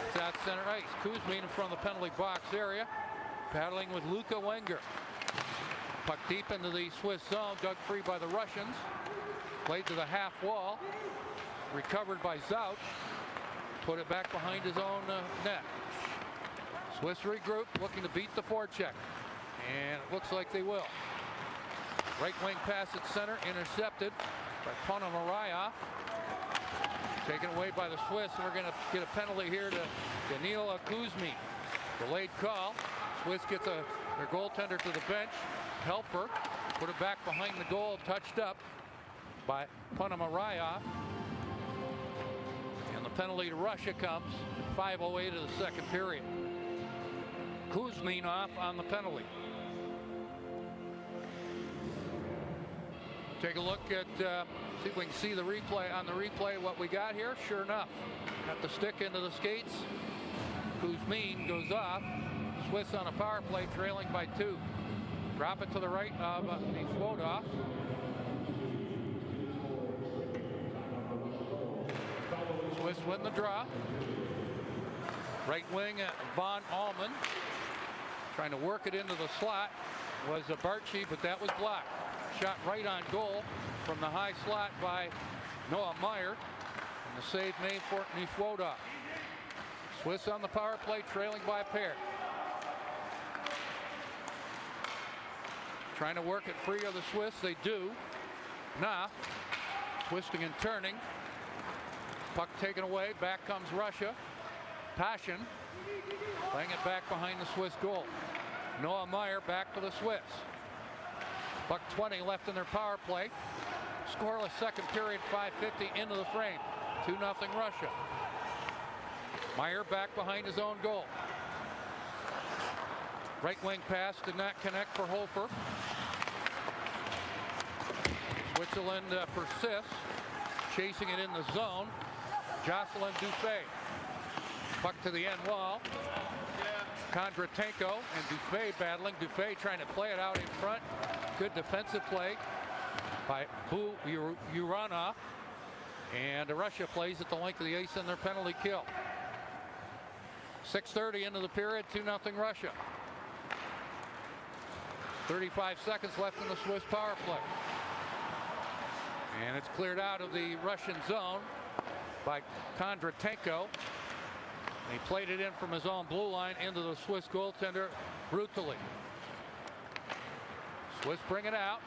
It's out center ice. Kuzmin in front of the penalty box area, battling with Luka Wenger. Puck deep into the Swiss zone, dug free by the Russians. Played to the half wall, recovered by Zouch. Put it back behind his own net. Swiss regroup, looking to beat the forecheck. And it looks like they will. Right wing pass at center, intercepted by Ponomarev. Taken away by the Swiss, and we're going to get a penalty here to Daniil Kuzmin. Delayed call. Swiss gets their goaltender to the bench. Helper put it back behind the goal, touched up by Ponomarev. And the penalty to Russia comes at 5:08 of the second period. Kuzmin off on the penalty. Take a look at, see if we can see the replay. On the replay, what we got here, sure enough, got the stick into the skates. Kuzmin goes off. Swiss on a power play, trailing by 2. Drop it to the right of Nefwoda. Swiss win the draw. Right wing, Von Allman. Trying to work it into the slot was Barchi, but that was blocked. Shot right on goal from the high slot by Noah Meyer. And the save made for Nefwoda. Swiss on the power play, trailing by a pair. Trying to work it free of the Swiss. They do. Knopf twisting and turning. Puck taken away. Back comes Russia. Passion playing it back behind the Swiss goal. Noah Meyer back to the Swiss. Buck 20 left in their power play. Scoreless second period, 5:50 into the frame. 2-0 Russia. Meyer back behind his own goal. Right wing pass did not connect for Hofer. Switzerland persists, chasing it in the zone. Jocelyn Dufay. Puck to the end wall. Kondratenko and Dufay battling. Dufay trying to play it out in front. Good defensive play by Uranov. And Russia plays at the length of the ace in their penalty kill. 6:30 into the period, 2-0 Russia. 35 seconds left in the Swiss power play. And it's cleared out of the Russian zone by Kondratenko. He played it in from his own blue line into the Swiss goaltender brutally. Swiss bring it out.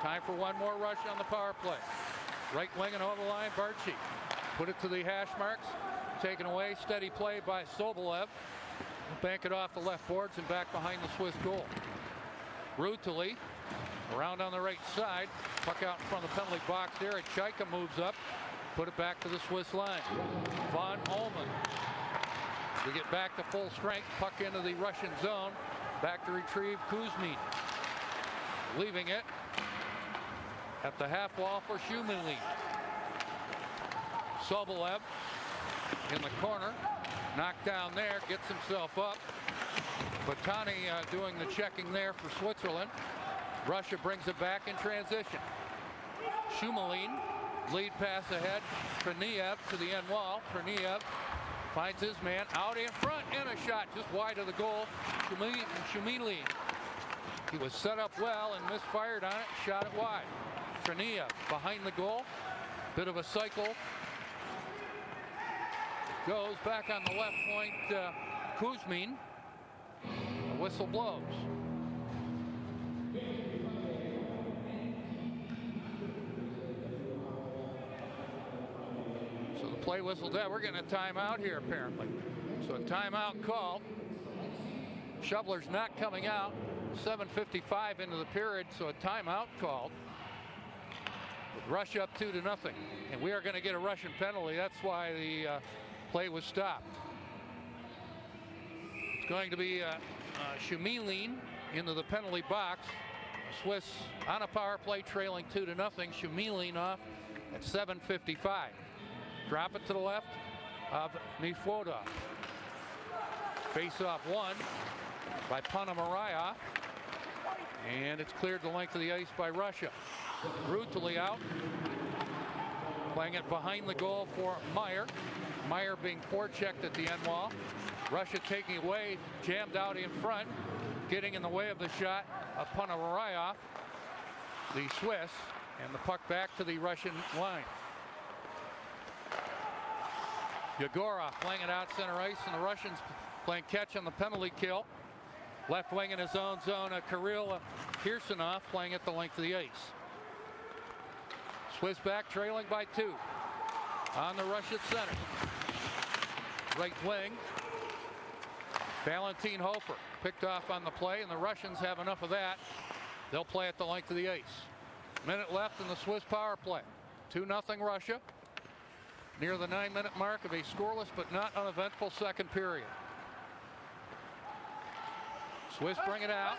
Time for one more rush on the power play. Right wing and over the line, Barchi. Put it to the hash marks. Taken away. Steady play by Sobolev. Bank it off the left boards and back behind the Swiss goal. Brutally around on the right side. Puck out in front of the penalty box there. And Chaika moves up. Put it back to the Swiss line. Von Ullman. We get back to full strength. Puck into the Russian zone. Back to retrieve Kuzmin. Leaving it at the half wall for Shumilin. Sobolev in the corner. Knocked down there. Gets himself up. Batani doing the checking there for Switzerland. Russia brings it back in transition. Shumilin. Lead pass ahead. Traniev to the end wall. Traniev finds his man out in front and a shot just wide of the goal. Shumilin. He was set up well and misfired on it. Shot it wide. Traniev behind the goal. Bit of a cycle. Goes back on the left point. Kuzmin. The whistle blows. So the play whistled out. We're getting a timeout here apparently. So a timeout called. Shoveler's not coming out. 7:55 into the period, so a timeout called. With Russia up 2-0, and we are going to get a Russian penalty. That's why the play was stopped. It's going to be Shumilin into the penalty box. Swiss on a power play trailing 2-0. Shumilin off at 7:55. Drop it to the left of Nefodov. Face off one by Ponomaryov. And it's cleared the length of the ice by Russia. Brutally out. Playing it behind the goal for Meyer. Meyer being forechecked at the end wall. Russia taking away, jammed out in front. Getting in the way of the shot of Ponomaryov, the Swiss. And the puck back to the Russian line. Yegorov playing it out center ice, and the Russians playing catch on the penalty kill. Left wing in his own zone, Kirill Kirsonov playing at the length of the ice. Swiss back trailing by 2. On the rush at center. Right wing. Valentin Hofer picked off on the play, and the Russians have enough of that. They'll play at the length of the ice. Minute left in the Swiss power play. 2-0 Russia. Near the 9-minute mark of a scoreless but not uneventful second period. Swiss bring it out.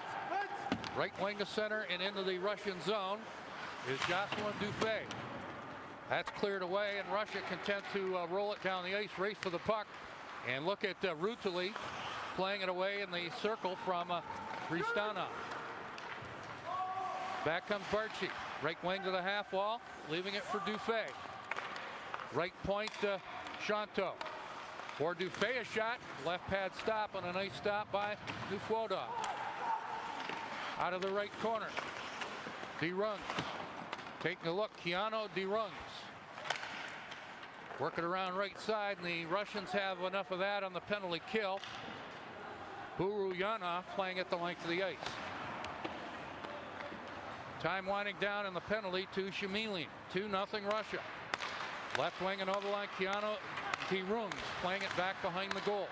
Right wing to center and into the Russian zone is Jocelyn Dufay. That's cleared away, and Russia content to roll it down the ice, race for the puck. And look at Rutely playing it away in the circle from Ristanov. Back comes Barchi. Right wing to the half wall, leaving it for Dufay. Right point Shanto. For Dufay, a shot. Left pad stop, and a nice stop by Nefodov. Out of the right corner. DeRungs. Taking a look. Keanu DeRungs. Working around right side, and the Russians have enough of that on the penalty kill. Buruyanov playing at the length of the ice. Time winding down in the penalty to Shumilin. 2-0 Russia. Left wing and over the line, Keanu DeRungs playing it back behind the goal.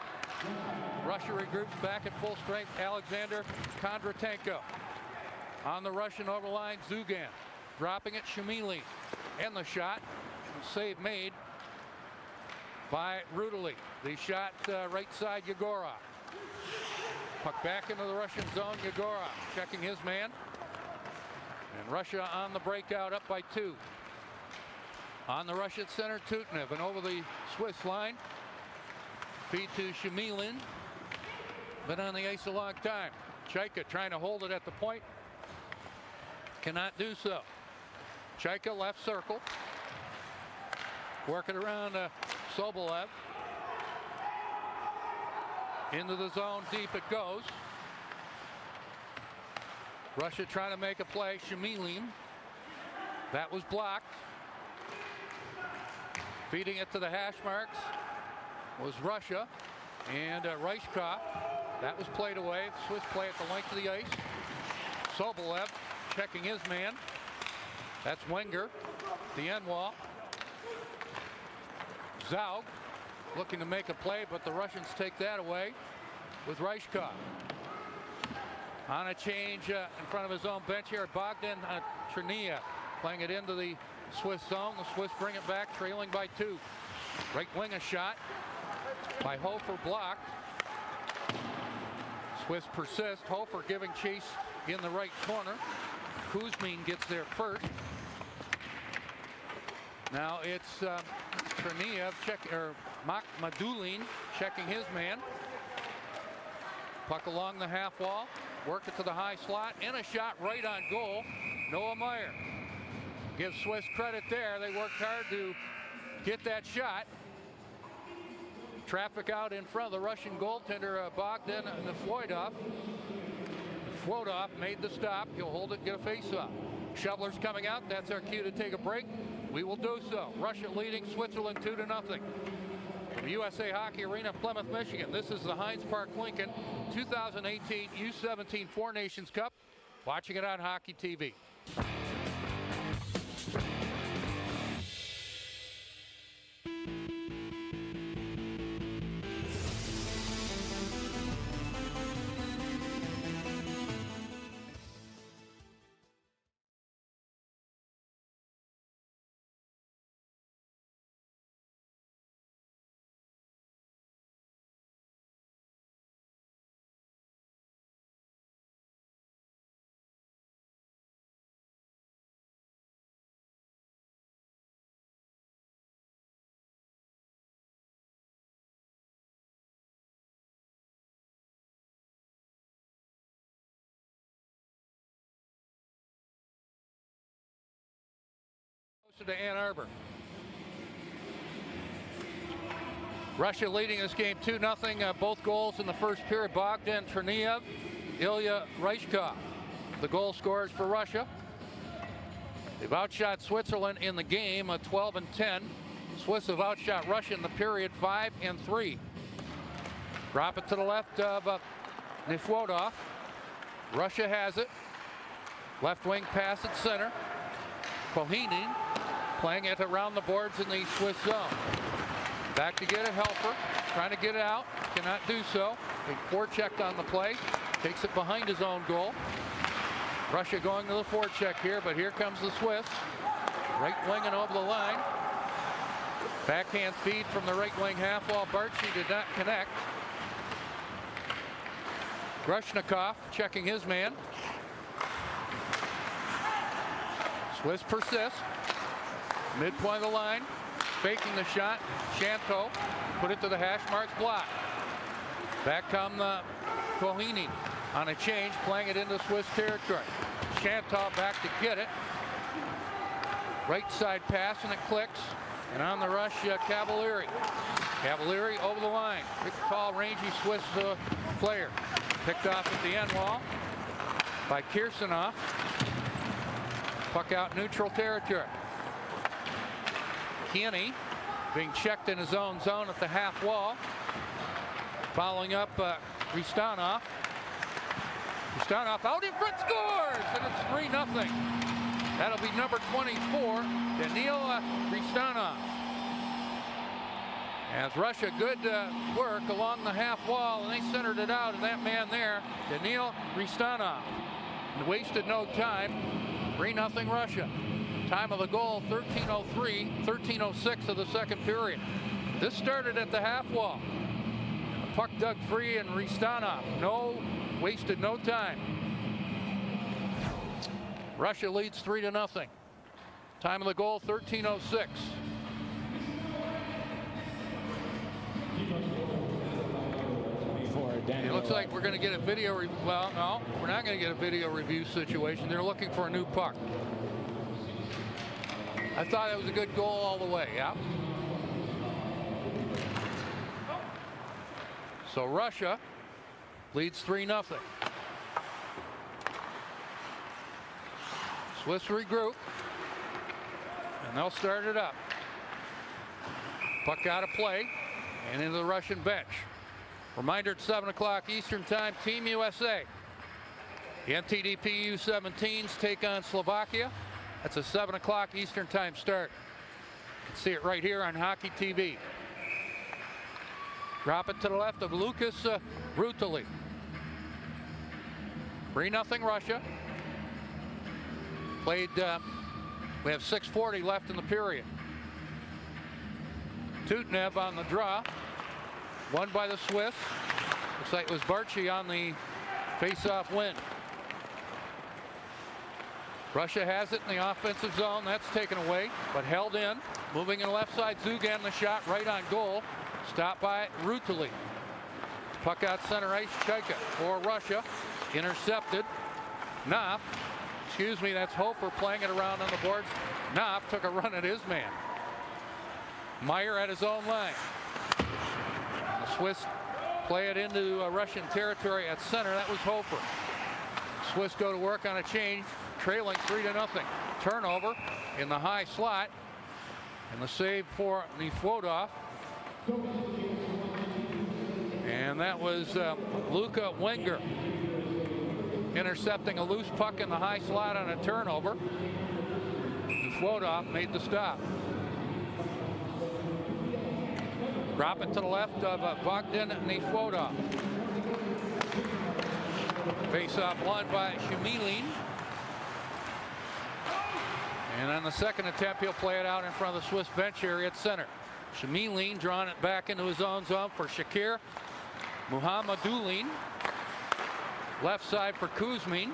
Russia regroups back at full strength. Alexander Kondratenko. On the Russian overline, Zugan. Dropping it, Shumilin. And the shot. Save made by Rudely. The shot right side, Yegorov. Puck back into the Russian zone, Yegorov checking his man. And Russia on the breakout, up by 2. On the rush at center, Tutnev, and over the Swiss line. Feed to Shumilin. Been on the ice a long time. Chaika trying to hold it at the point. Cannot do so. Chaika left circle. Working around Sobolev. Into the zone, deep it goes. Russia trying to make a play. Shemilin. That was blocked. Feeding it to the hash marks was Russia. And Reichkopf. That was played away. Swiss play at the length of the ice. Sobolev checking his man. That's Wenger. The end wall. Zaug looking to make a play, but the Russians take that away with Reichkopf. On a change in front of his own bench here, Bogdan Chernia playing it into the Swiss zone. The Swiss bring it back, trailing by 2. Right wing a shot by Hofer, blocked. Swiss persist. Hofer giving chase in the right corner. Kuzmin gets there first. Now it's Cherniev Madulin checking his man. Puck along the half wall. Work it to the high slot. And a shot right on goal. Noah Meyer. Give Swiss credit there. They worked hard to get that shot. Traffic out in front of the Russian goaltender Bogdan Nefwodov. Nefwodov made the stop. He'll hold it, get a face-off. Shovelers coming out. That's our cue to take a break. We will do so. Russia leading Switzerland 2-0. From USA Hockey Arena, Plymouth, Michigan. This is the Heinz Park Lincoln 2018 U17 Four Nations Cup. Watching it on Hockey TV. To Ann Arbor. Russia leading this game 2-0. Both goals in the first period. Bogdan Cherniev, Ilya Reichkopf. The goal scorers for Russia. They've outshot Switzerland in the game 12-10. Swiss have outshot Russia in the period 5-3. Drop it to the left of Nefwodov. Russia has it. Left wing pass at center. Kohinin playing it around the boards in the Swiss zone. Back to get a helper, trying to get it out, cannot do so. A forecheck on the play, takes it behind his own goal. Russia going to the forecheck here, but here comes the Swiss. Right wing and over the line. Backhand feed from the right wing half wall. Barchi did not connect. Grushnikov checking his man. Swiss persist. Midpoint of the line, faking the shot. Shanto put it to the hash marks, block. Back come Kohini on a change, playing it into Swiss territory. Shanto back to get it. Right side pass and it clicks. And on the rush, Cavalieri. Cavalieri over the line. Big, tall, rangy Swiss player. Picked off at the end wall by Kirsanov. Puck out neutral territory. Kinney being checked in his own zone at the half wall. Following up Ristanov. Ristanov out in front, scores! And it's 3-0. That'll be number 24, Daniil Ristanov. As Russia, good work along the half wall, and they centered it out, and that man there, Daniil Ristanov. Wasted no time. 3-0 Russia. Time of the goal, 13:03, 13:06 of the second period. This started at the half wall. The puck dug free and Ristanov. Wasted no time. Russia leads 3-0. Time of the goal, 13:06. It looks like we're going to get a video. Well, no, we're not going to get a video review situation. They're looking for a new puck. I thought it was a good goal all the way. Yeah. So Russia leads 3-0. Swiss regroup, and they'll start it up. Puck out of play and into the Russian bench. Reminder at 7 o'clock Eastern Time, Team USA. The NTDP U17s take on Slovakia. That's a 7 o'clock Eastern Time start. You can see it right here on Hockey TV. Drop it to the left of Lucas Rutali. 3-0 Russia. Played, we have 6:40 left in the period. Tutnev on the draw. Won by the Swiss. Looks like it was Barchi on the face-off win. Russia has it in the offensive zone. That's taken away, but held in. Moving in the left side, Zugan, the shot right on goal. Stopped by Rutali. Puck out center ice, Chaika for Russia. Intercepted. Knopf. Excuse me, that's Hofer playing it around on the boards. Knopf took a run at his man. Meyer at his own line. The Swiss play it into Russian territory at center. That was Hofer. Swiss go to work on a change, trailing 3-0. Turnover in the high slot. And the save for Nefodov. And that was Luka Wenger. Intercepting a loose puck in the high slot on a turnover. Nefodov made the stop. Drop it to the left of Bogdan Nefodov. Face-off won by Shumilin. And on the second attempt, he'll play it out in front of the Swiss bench area at center. Shumilin drawing it back into his own zone for Shakir. Muhammadulin. Left side for Kuzmin.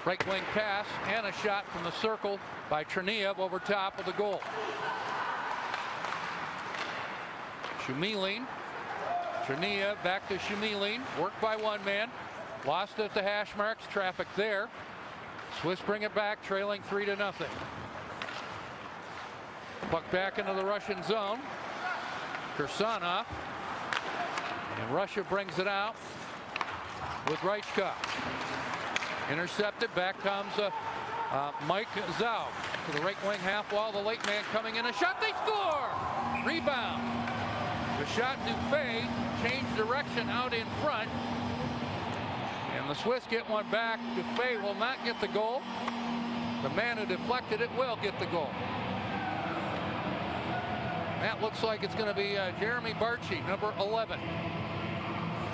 Right wing pass and a shot from the circle by Cherniev over top of the goal. Shumilin. Cherniev back to Shumilin. Worked by one man. Lost at the hash marks. Traffic there. Swiss bring it back, trailing 3-0. Puck back into the Russian zone. Kirsanov. And Russia brings it out with Reichkov. Intercepted. Back comes Mike Zhao to the right wing half wall. The late man coming in. A shot. They score! Rebound. The shot, Dufay changed direction out in front. And the Swiss get one back. Dufay will not get the goal. The man who deflected it will get the goal. That looks like it's going to be Jeremy Barchi, number 11.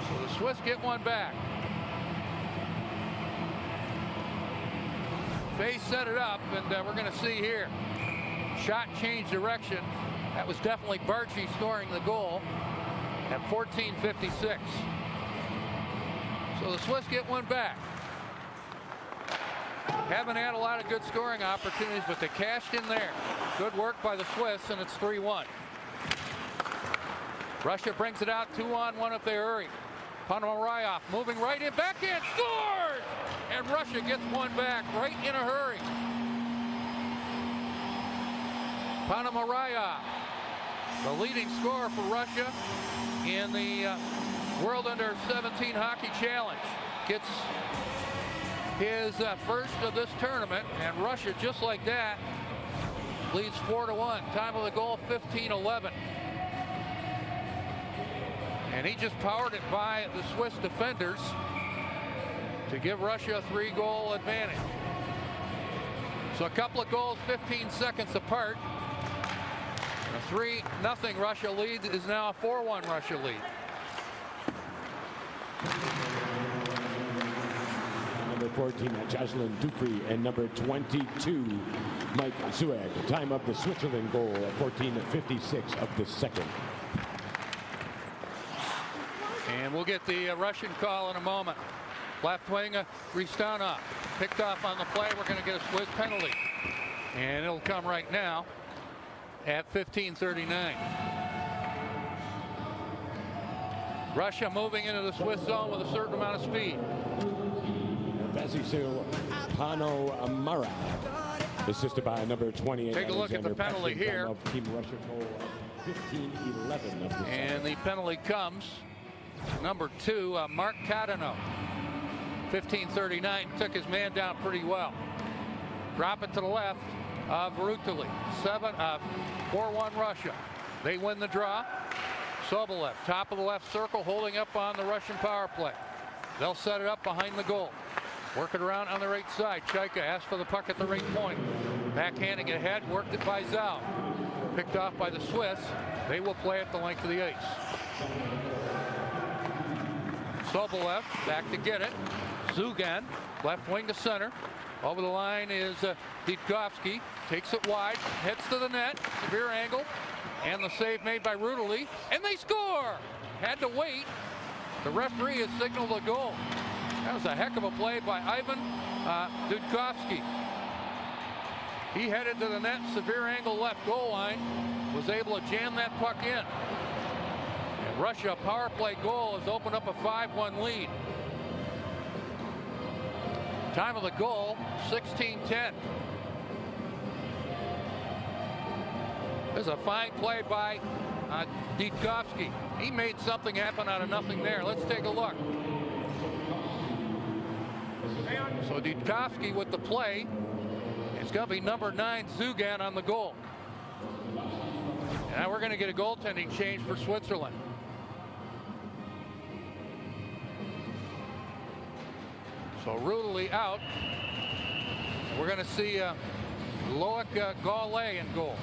So the Swiss get one back. Fay set it up, and we're going to see here. Shot changed direction. That was definitely Barchi scoring the goal at 14:56. So the Swiss get one back. Haven't had a lot of good scoring opportunities, but they cashed in there. Good work by the Swiss, and it's 3-1. Russia brings it out 2-on-1 if they hurry. Ponomaryov moving right in, backhand, scores! And Russia gets one back right in a hurry. Ponomaryov, the leading scorer for Russia in the World Under-17 Hockey Challenge, gets his first of this tournament, and Russia, just like that, leads 4-1. Time of the goal, 15:11. And he just powered it by the Swiss defenders to give Russia a 3-goal advantage. So a couple of goals, 15 seconds apart. A 3-0 Russia lead is now a 4-1 Russia lead. Number 14, Jocelyn Dufry, and number 22, Mike Zueg. Time of the Switzerland goal at 14:56 of the second. And we'll get the Russian call in a moment. Left wing, Ristanov picked off on the play. We're going to get a Swiss penalty. And it'll come right now at 15:39. Russia moving into the Swiss zone with a certain amount of speed. Vasisil Ponomaryov Assisted by number 20. Take a look at the penalty here. Team Russia goal 15-11 of the and the penalty comes. Number 2, Mark Cadeno. 15:39, took his man down pretty well. Drop it to the left of Rutuli. 4-1 Russia. They win the draw. Sobolev, top of the left circle, holding up on the Russian power play. They'll set it up behind the goal. Work it around on the right side. Chaika asks for the puck at the right point. Backhanding it ahead, worked it by Zhao. Picked off by the Swiss. They will play at the length of the ice. Sobolev back to get it. Zugan, left wing to center. Over the line is Ditkovsky. Takes it wide, heads to the net. Severe angle. And the save made by Rudely. And they score! Had to wait. The referee has signaled a goal. That was a heck of a play by Ivan Ditkovsky. He headed to the net, severe angle left goal line. Was able to jam that puck in. And Russia power play goal has opened up a 5-1 lead. Time of the goal, 16:10. There's a fine play by Ditkovsky. He made something happen out of nothing there. Let's take a look. So Ditkovsky with the play. It's going to be number 9, Zugan, on the goal. And now we're going to get a goaltending change for Switzerland. So Rudely out. We're going to see Loic Gaulet in goal.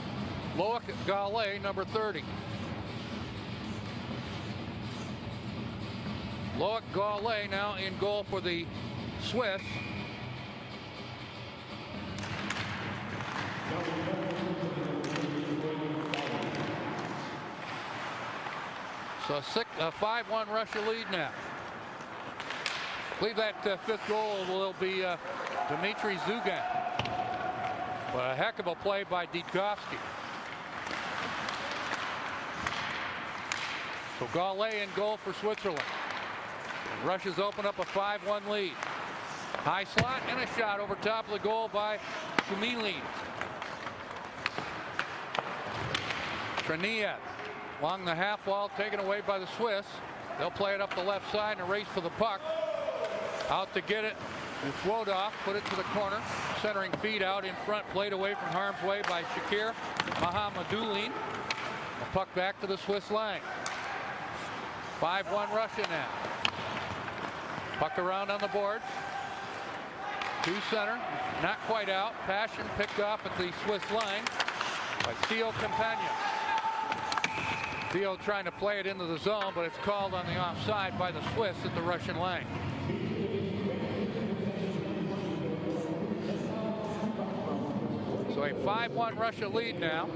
Loic Gaulet, number 30. Loic Gaulet now in goal for the Swiss. So a 5-1 Russia lead now. I believe that fifth goal will be Dmitry Zugan. But a heck of a play by Ditkovsky. So Gaulet in goal for Switzerland. And Russia's opened up a 5-1 lead. High slot and a shot over top of the goal by Shumilin. Traniev along the half wall, taken away by the Swiss. They'll play it up the left side and a race for the puck. Out to get it. Nefwodov put it to the corner. Centering feed out in front, played away from harm's way by Shakir Mahamadulin. The puck back to the Swiss line. 5-1 Russia now. Puck around on the boards. To center, not quite out. Passion picked off at the Swiss line by Theo Campagna. Theo trying to play it into the zone, but it's called on the offside by the Swiss at the Russian line. So a 5-1 Russia lead now.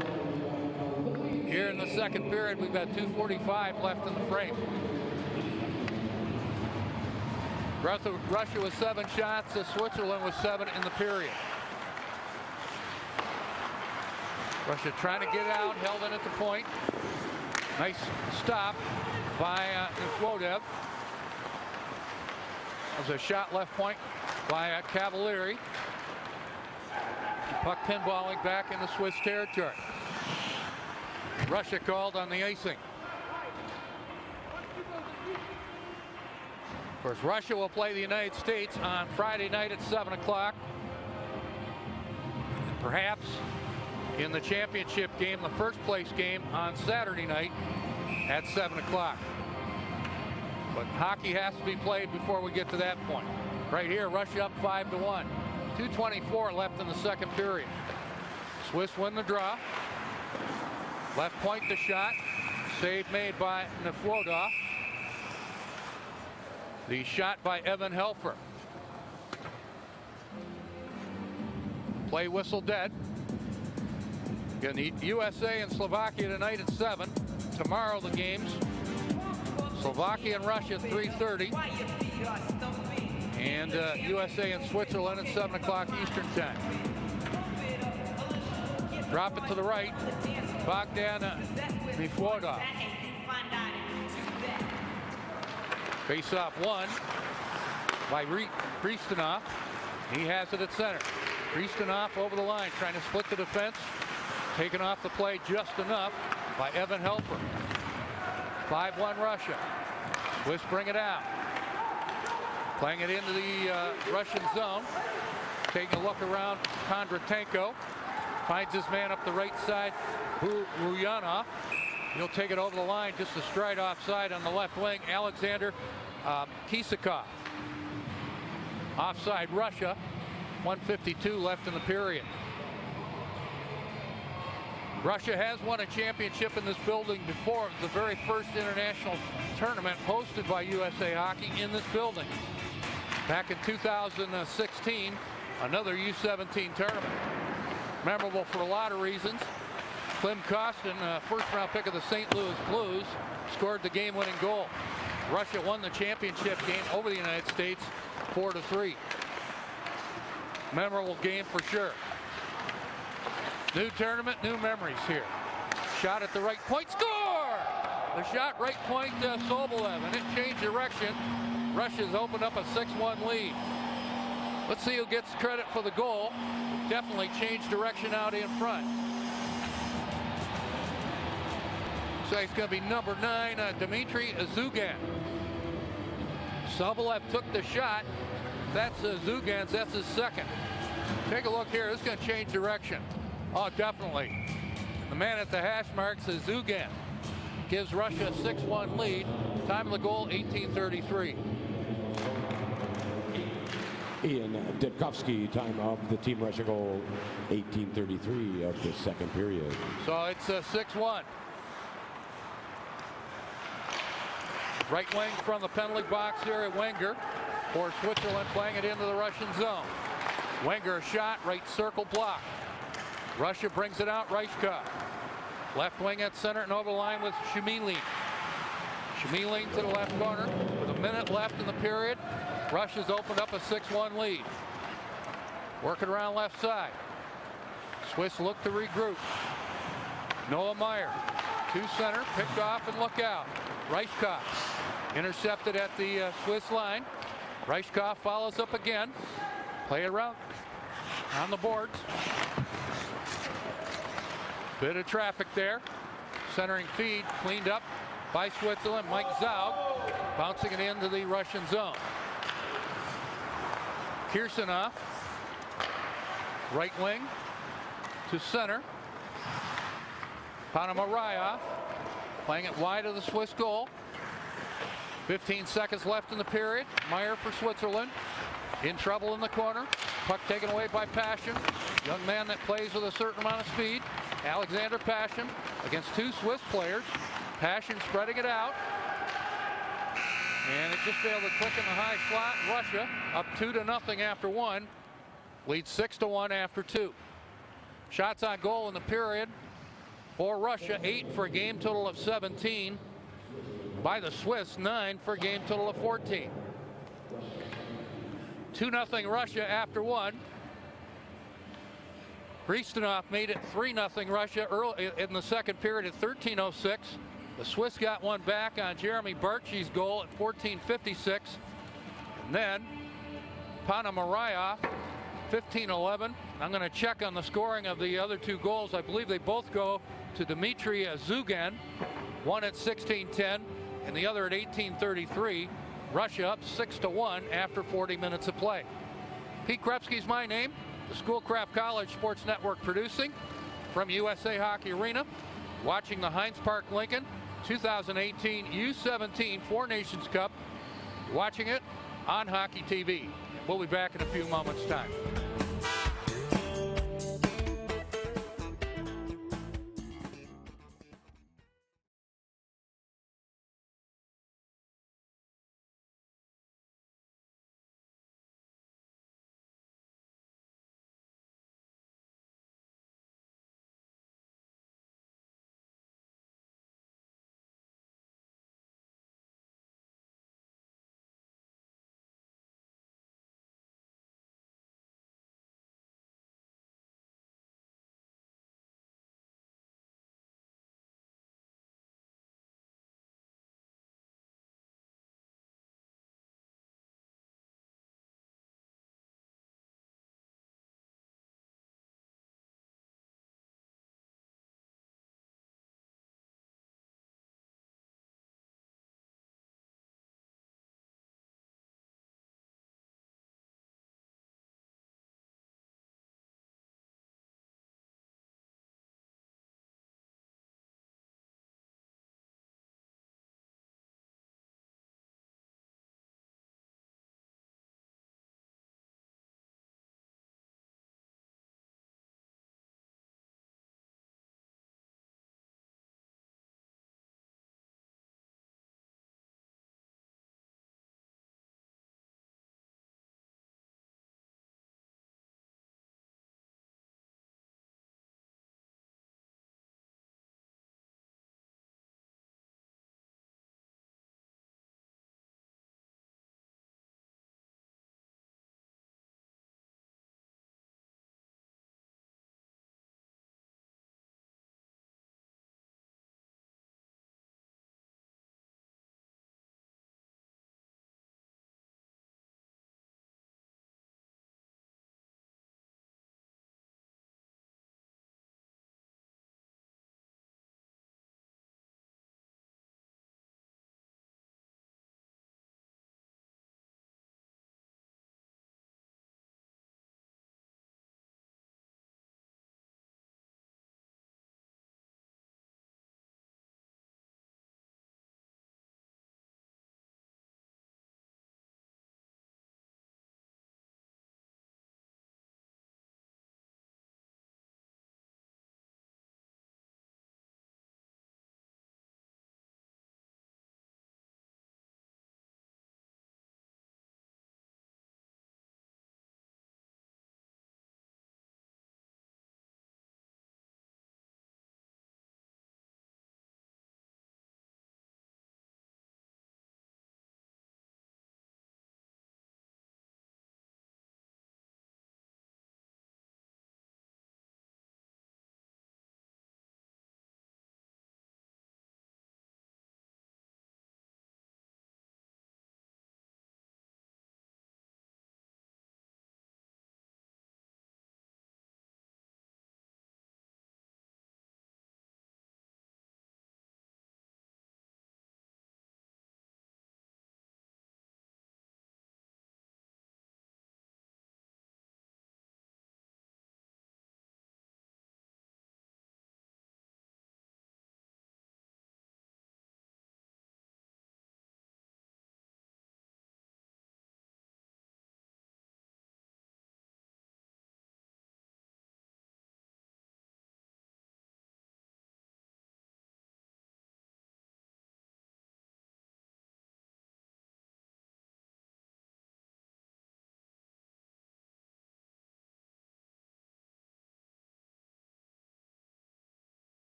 Here in the second period, we've got 2:45 left in the frame. Russia with 7 shots, Switzerland with 7 in the period. Russia trying to get out, held in at the point. Nice stop by Nefwodov. There's a shot left point by Cavalieri. Puck pinballing back into Swiss territory. Russia called on the icing. Of course, Russia will play the United States on Friday night at 7 o'clock. Perhaps in the championship game, the first place game on Saturday night at 7 o'clock. But hockey has to be played before we get to that point. Right here, Russia up 5-1. 2:24 left in the second period. Swiss win the draw. Left point the shot. Save made by Nefwodov. The shot by Evan Helfer. Play whistle dead. Again, the USA and Slovakia tonight at 7. Tomorrow the games. Slovakia and Russia at 3:30. And USA and Switzerland at 7 o'clock Eastern time. Drop it to the right. Bogdan Nefwodov. Face-off won by Pristanov. He has it at center. Kristenhoff over the line, trying to split the defense. Taken off the play just enough by Evan Helfer. 5-1 Russia. Swiss bring it out. Playing it into the Russian zone. Taking a look around, Kondratenko finds his man up the right side, Ruyanov. He'll take it over the line, just a stride offside on the left wing. Alexander Kisakov. Offside Russia. 1:52 left in the period. Russia has won a championship in this building before. It was the very first international tournament hosted by USA Hockey in this building. Back in 2016, another U17 tournament. Memorable for a lot of reasons. Klim Kostin, first-round pick of the St. Louis Blues, scored the game-winning goal. Russia won the championship game over the United States 4-3. Memorable game for sure. New tournament, new memories here. Shot at the right point, score! The shot right point, Sobolev, and it changed direction. Russia's opened up a 6-1 lead. Let's see who gets credit for the goal. Definitely changed direction out in front. So it's going to be number 9, Dmitry Zugan. Sobolev took the shot. That's Zugan's, that's his second. Take a look here, this is going to change direction. Oh, definitely. The man at the hash mark says Zugan. Gives Russia a 6-1 lead. Time of the goal, 18:33. Ian Dedkovsky, time of the Team Russia goal, 18:33 of the second period. So it's 6-1. Right wing from the penalty box here at Wenger for Switzerland, playing it into the Russian zone. Wenger shot, right circle block. Russia brings it out, Reichkov. Left wing at center and over the line with Shumilin. Shumilin to the left corner with a minute left in the period. Russia's opened up a 6-1 lead. Working around left side. Swiss look to regroup. Noah Meyer to center, picked off and look out. Reichkov intercepted at the Swiss line. Reichkov follows up again. Play it around on the boards. Bit of traffic there. Centering feed cleaned up by Switzerland. Mike Zaug bouncing it into the Russian zone. Kirsanov, right wing to center. Ponomarev playing it wide of the Swiss goal. 15 seconds left in the period. Meyer for Switzerland. In trouble in the corner. Puck taken away by Passion. Young man that plays with a certain amount of speed. Alexander Passion against 2 Swiss players. Passion spreading it out. And it just failed to click in the high slot. Russia up 2-0 after 1. Leads 6-1 after 2. Shots on goal in the period for Russia, 8 for a game total of 17. By the Swiss, 9 for a game total of 14. 2-0 Russia after 1. Kristenhoff made it 3-0 Russia early in the second period at 13:06. The Swiss got one back on Jeremy Barchi's goal at 14:56. And then Ponomarev, 15:11. I'm going to check on the scoring of the other 2 goals. I believe they both go to Dmitry Zugan. One at 16:10 and the other at 18:33. Russia up 6-1 after 40 minutes of play. Pete Krepsky's my name. The Schoolcraft College Sports Network producing from USA Hockey Arena. Watching the Heinz Park Lincoln 2018 U17 Four Nations Cup. Watching it on Hockey TV. We'll be back in a few moments' time.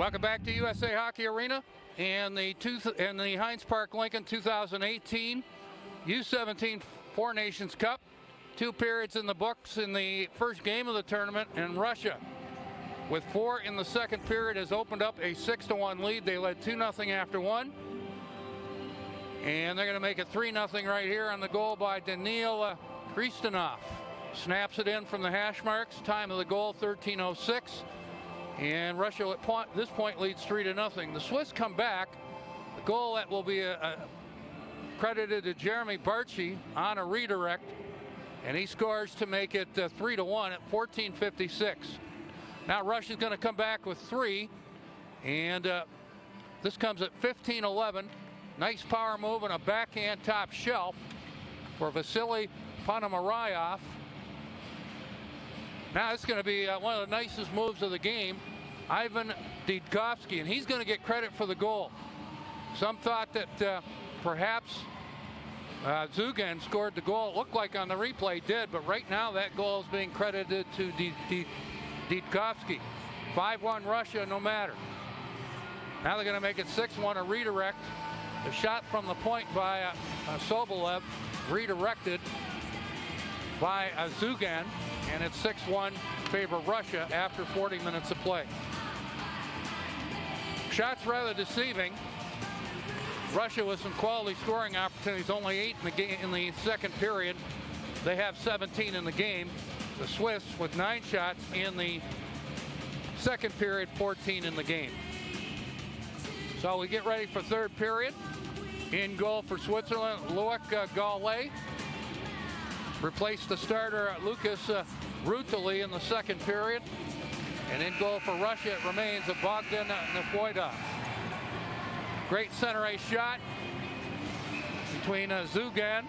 Welcome back to USA Hockey Arena and the Heinz Park Lincoln 2018 U17 Four Nations Cup. 2 periods in the books in the first game of the tournament, and Russia, with 4 in the second period, has opened up a 6-1 lead. They led 2-0 after 1. And they're going to make it 3-0 right here on the goal by Daniil Kristanov. Snaps it in from the hash marks. Time of the goal, 13:06. And Russia at this point leads 3-0. The Swiss come back. The goal that will be credited to Jeremy Barchi on a redirect. And he scores to make it 3-1 at 14:56. Now Russia's going to come back with 3. And this comes at 15:11. Nice power move and a backhand top shelf for Vasily Ponomaryov. Now it's going to be one of the nicest moves of the game. Ivan Didkovsky, and he's going to get credit for the goal. Some thought that perhaps Zugan scored the goal. It looked like on the replay did, but right now that goal is being credited to Didkovsky. 5-1 Russia, no matter. Now they're going to make it 6-1, a redirect. The shot from the point by Sobolev, redirected by Zugan, and it's 6-1 favor Russia after 40 minutes of play. Shots rather deceiving. Russia with some quality scoring opportunities, only 8 in the game in the second period. They have 17 in the game. The Swiss with 9 shots in the second period, 14 in the game. So we get ready for third period. In goal for Switzerland, Loic Gallet replaced the starter Lucas Rutili in the second period. And in goal for Russia, it remains Bogdan Nefoidov. Great center ice shot between Zugan,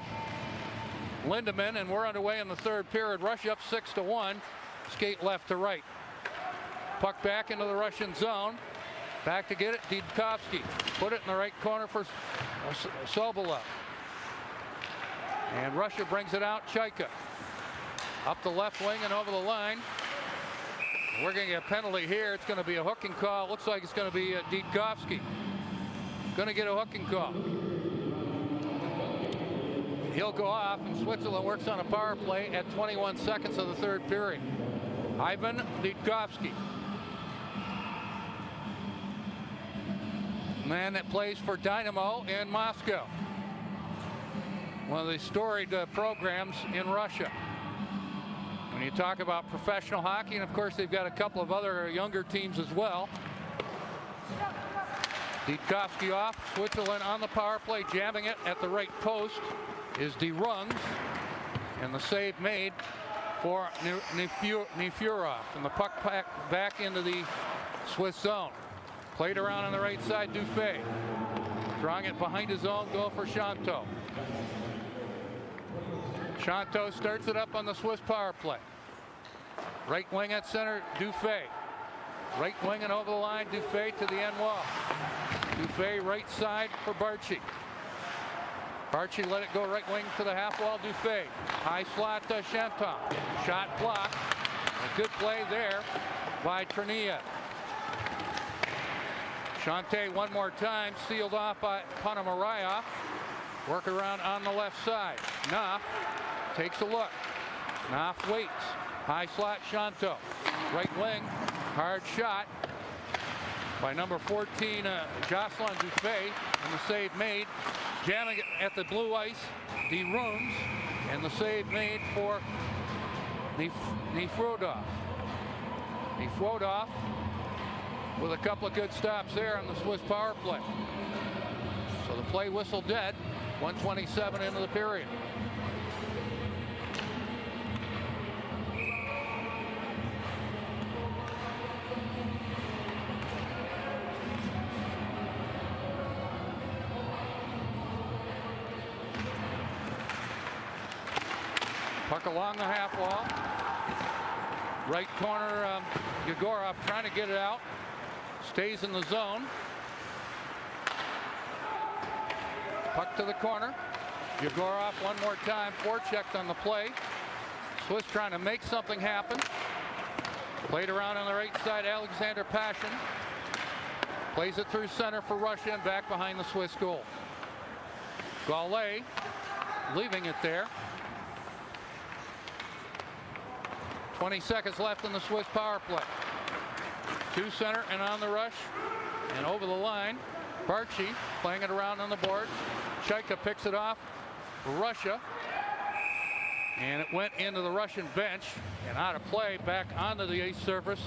Lindemann, and we're underway in the third period. Russia up 6-1, skate left to right. Puck back into the Russian zone. Back to get it, Didkovsky. Put it in the right corner for Sobolev. And Russia brings it out, Chaika. Up the left wing and over the line. We're going to get a penalty here. It's going to be a hooking call. Looks like it's going to be Didkovsky. Going to get a hooking call. He'll go off, and Switzerland works on a power play at 21 seconds of the third period. Ivan Didkovsky. Man that plays for Dynamo in Moscow. One of the storied programs in Russia. When you talk about professional hockey, and of course they've got a couple of other younger teams as well. Didkovsky off, Switzerland on the power play, jamming it at the right post is De Rungs, and the save made for Nefurov, and the puck back into the Swiss zone. Played around on the right side, Dufay. Drawing it behind his own goal for Shanto. Shanto starts it up on the Swiss power play. Right wing at center, Dufay. Right wing and over the line, Dufay to the end wall. Dufay right side for Barchi. Barchi let it go right wing to the half wall, Dufay. High slot to Shanton. Shot blocked. A good play there by Turnia. Shante one more time, sealed off by Ponomaryov. Work around on the left side. Knopf takes a look. Knopf waits. High slot, Shanto. Right wing, hard shot by number 14, Jocelyn Dufay, and the save made. Jamming it at the blue ice, De Rungs, and the save made for Nefrodov. Nefrodov with a couple of good stops there on the Swiss power play. So the play whistle dead, 1:27 into the period. Puck along the half wall. Right corner, Yegorov trying to get it out. Stays in the zone. Puck to the corner. Yegorov one more time, forechecked on the play. Swiss trying to make something happen. Played around on the right side, Alexander Pashin. Plays it through center for Russia and back behind the Swiss goal. Gallet leaving it there. 20 seconds left in the Swiss power play. To center and on the rush and over the line. Barchi playing it around on the board. Chaika picks it off for Russia. And it went into the Russian bench and out of play back onto the ice surface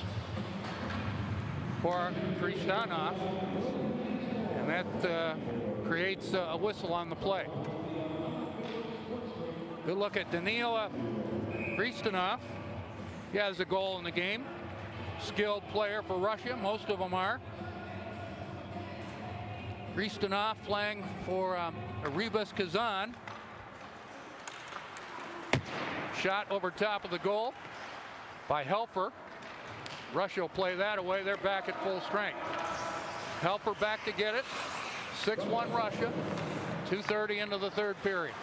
for Kristanov. And that creates a whistle on the play. Good look at Danila Kristanov. He has a goal in the game. Skilled player for Russia. Most of them are. Kristanov playing for Aribas Kazan. Shot over top of the goal by Helfer. Russia will play that away. They're back at full strength. Helfer back to get it. 6-1 Russia. 2:30 into the third period.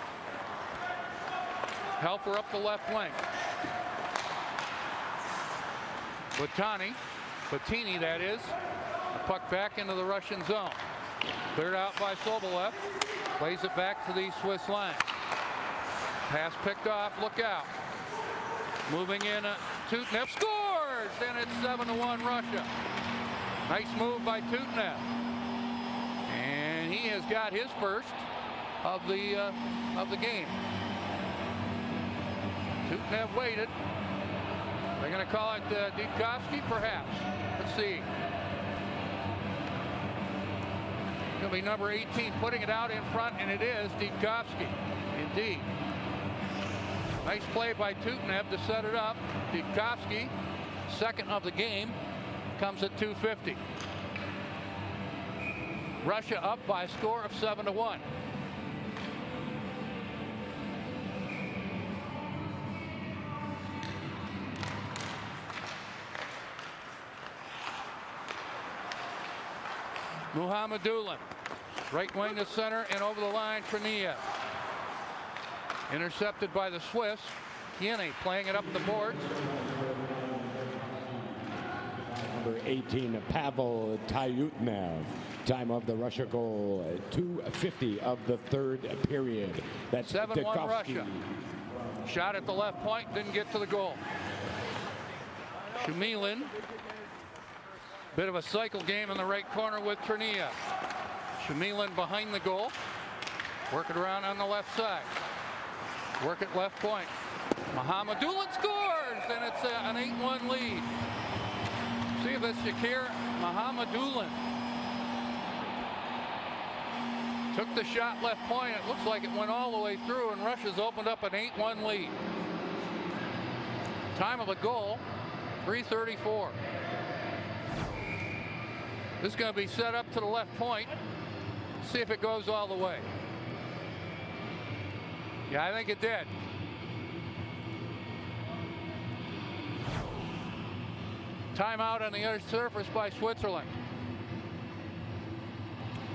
Helfer up the left wing. Batini that is. The puck back into the Russian zone. Cleared out by Sobolev. Plays it back to the Swiss line. Pass picked off. Look out. Moving in. Tutnev scores, and it's 7-1 Russia. Nice move by Tutnev, and he has got his first of the game. Tutnev waited. They're going to call it Dudkovsky, perhaps. Let's see. It'll be number 18 putting it out in front, and it is Dudkovsky. Indeed. Nice play by Tutnev to set it up. Dudkovsky, second of the game, comes at 2:50. Russia up by a score of 7-1. Muhammadulin, right wing to center and over the line. Triniev. Intercepted by the Swiss. Kiene playing it up the boards. Number 18, Pavel Tayutnev. Time of the Russia goal, 2:50 of the third period. That's 7-1 Russia. Shot at the left point, didn't get to the goal. Shumilin. Bit of a cycle game in the right corner with Triniev. Shumilin behind the goal. Work it around on the left side. Work at left point. Muhammadulin scores, and it's an 8-1 lead. See this, Shakir Muhammadulin. Took the shot left point. It looks like it went all the way through, and Russia's opened up an 8-1 lead. Time of the goal, 3:34. This is going to be set up to the left point. See if it goes all the way. Yeah, I think it did. Timeout on the other surface by Switzerland.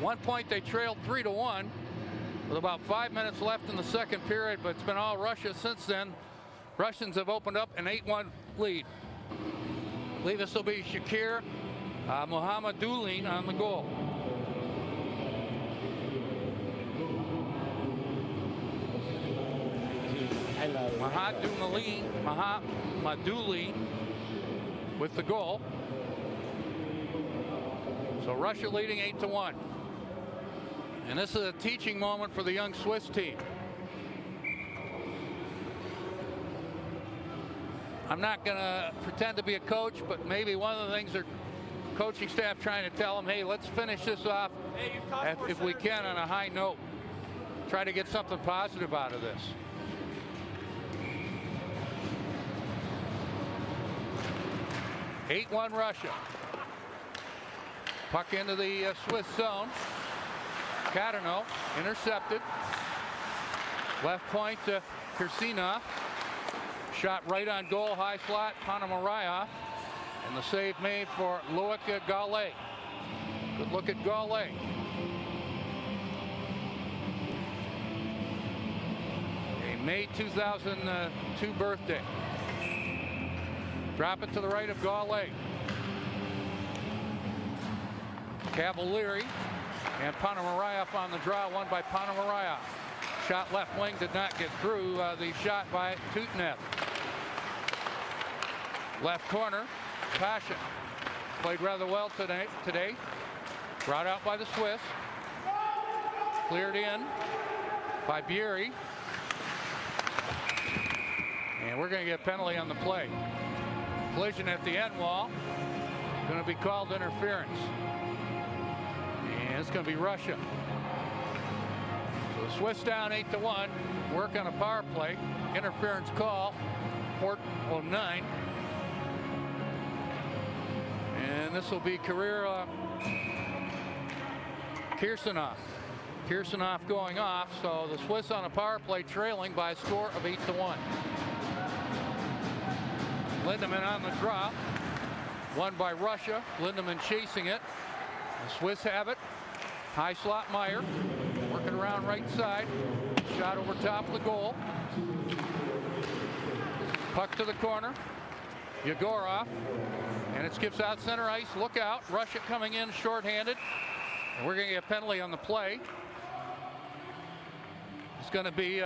1 point, they trailed 3-1 with about 5 minutes left in the second period, but it's been all Russia since then. Russians have opened up an 8-1 lead. I believe this will be Shakir Muhammadulin on the goal. Muhammadulin with the goal. So Russia leading 8-1. And this is a teaching moment for the young Swiss team. I'm not going to pretend to be a coach, but maybe one of the things their coaching staff trying to tell them, hey, let's finish this off if we can on a high note. Try to get something positive out of this. (8-1) Russia. Puck into the Swiss zone. Kadano intercepted. Left point to Kirsinov. Shot right on goal, high slot, Ponomaryov. And the save made for Loic Gallet. Good look at Gallet. A May 2002 birthday. Drop it to the right of Gallet. Cavalieri and Ponomarev on the draw, won by Ponomarev. Shot left wing did not get through. The shot by Tutnev. Left corner, Pasha played rather well today. Brought out by the Swiss. Cleared in by Bieri. And we're going to get a penalty on the play. Collision at the end wall. Going to be called interference. And it's going to be Russia. So the Swiss down 8-1. Work on a power play. Interference call. Port 09. And this will be career Kirsanov. Kirsanov going off. So the Swiss on a power play trailing by a score of 8-1. Lindemann on the drop. Won by Russia. Lindemann chasing it. The Swiss have it. High slot Meyer. Working around right side. Shot over top of the goal. Puck to the corner. Yegorov. And it skips out center ice. Look out. Russia coming in shorthanded. And we're going to get a penalty on the play. It's going to be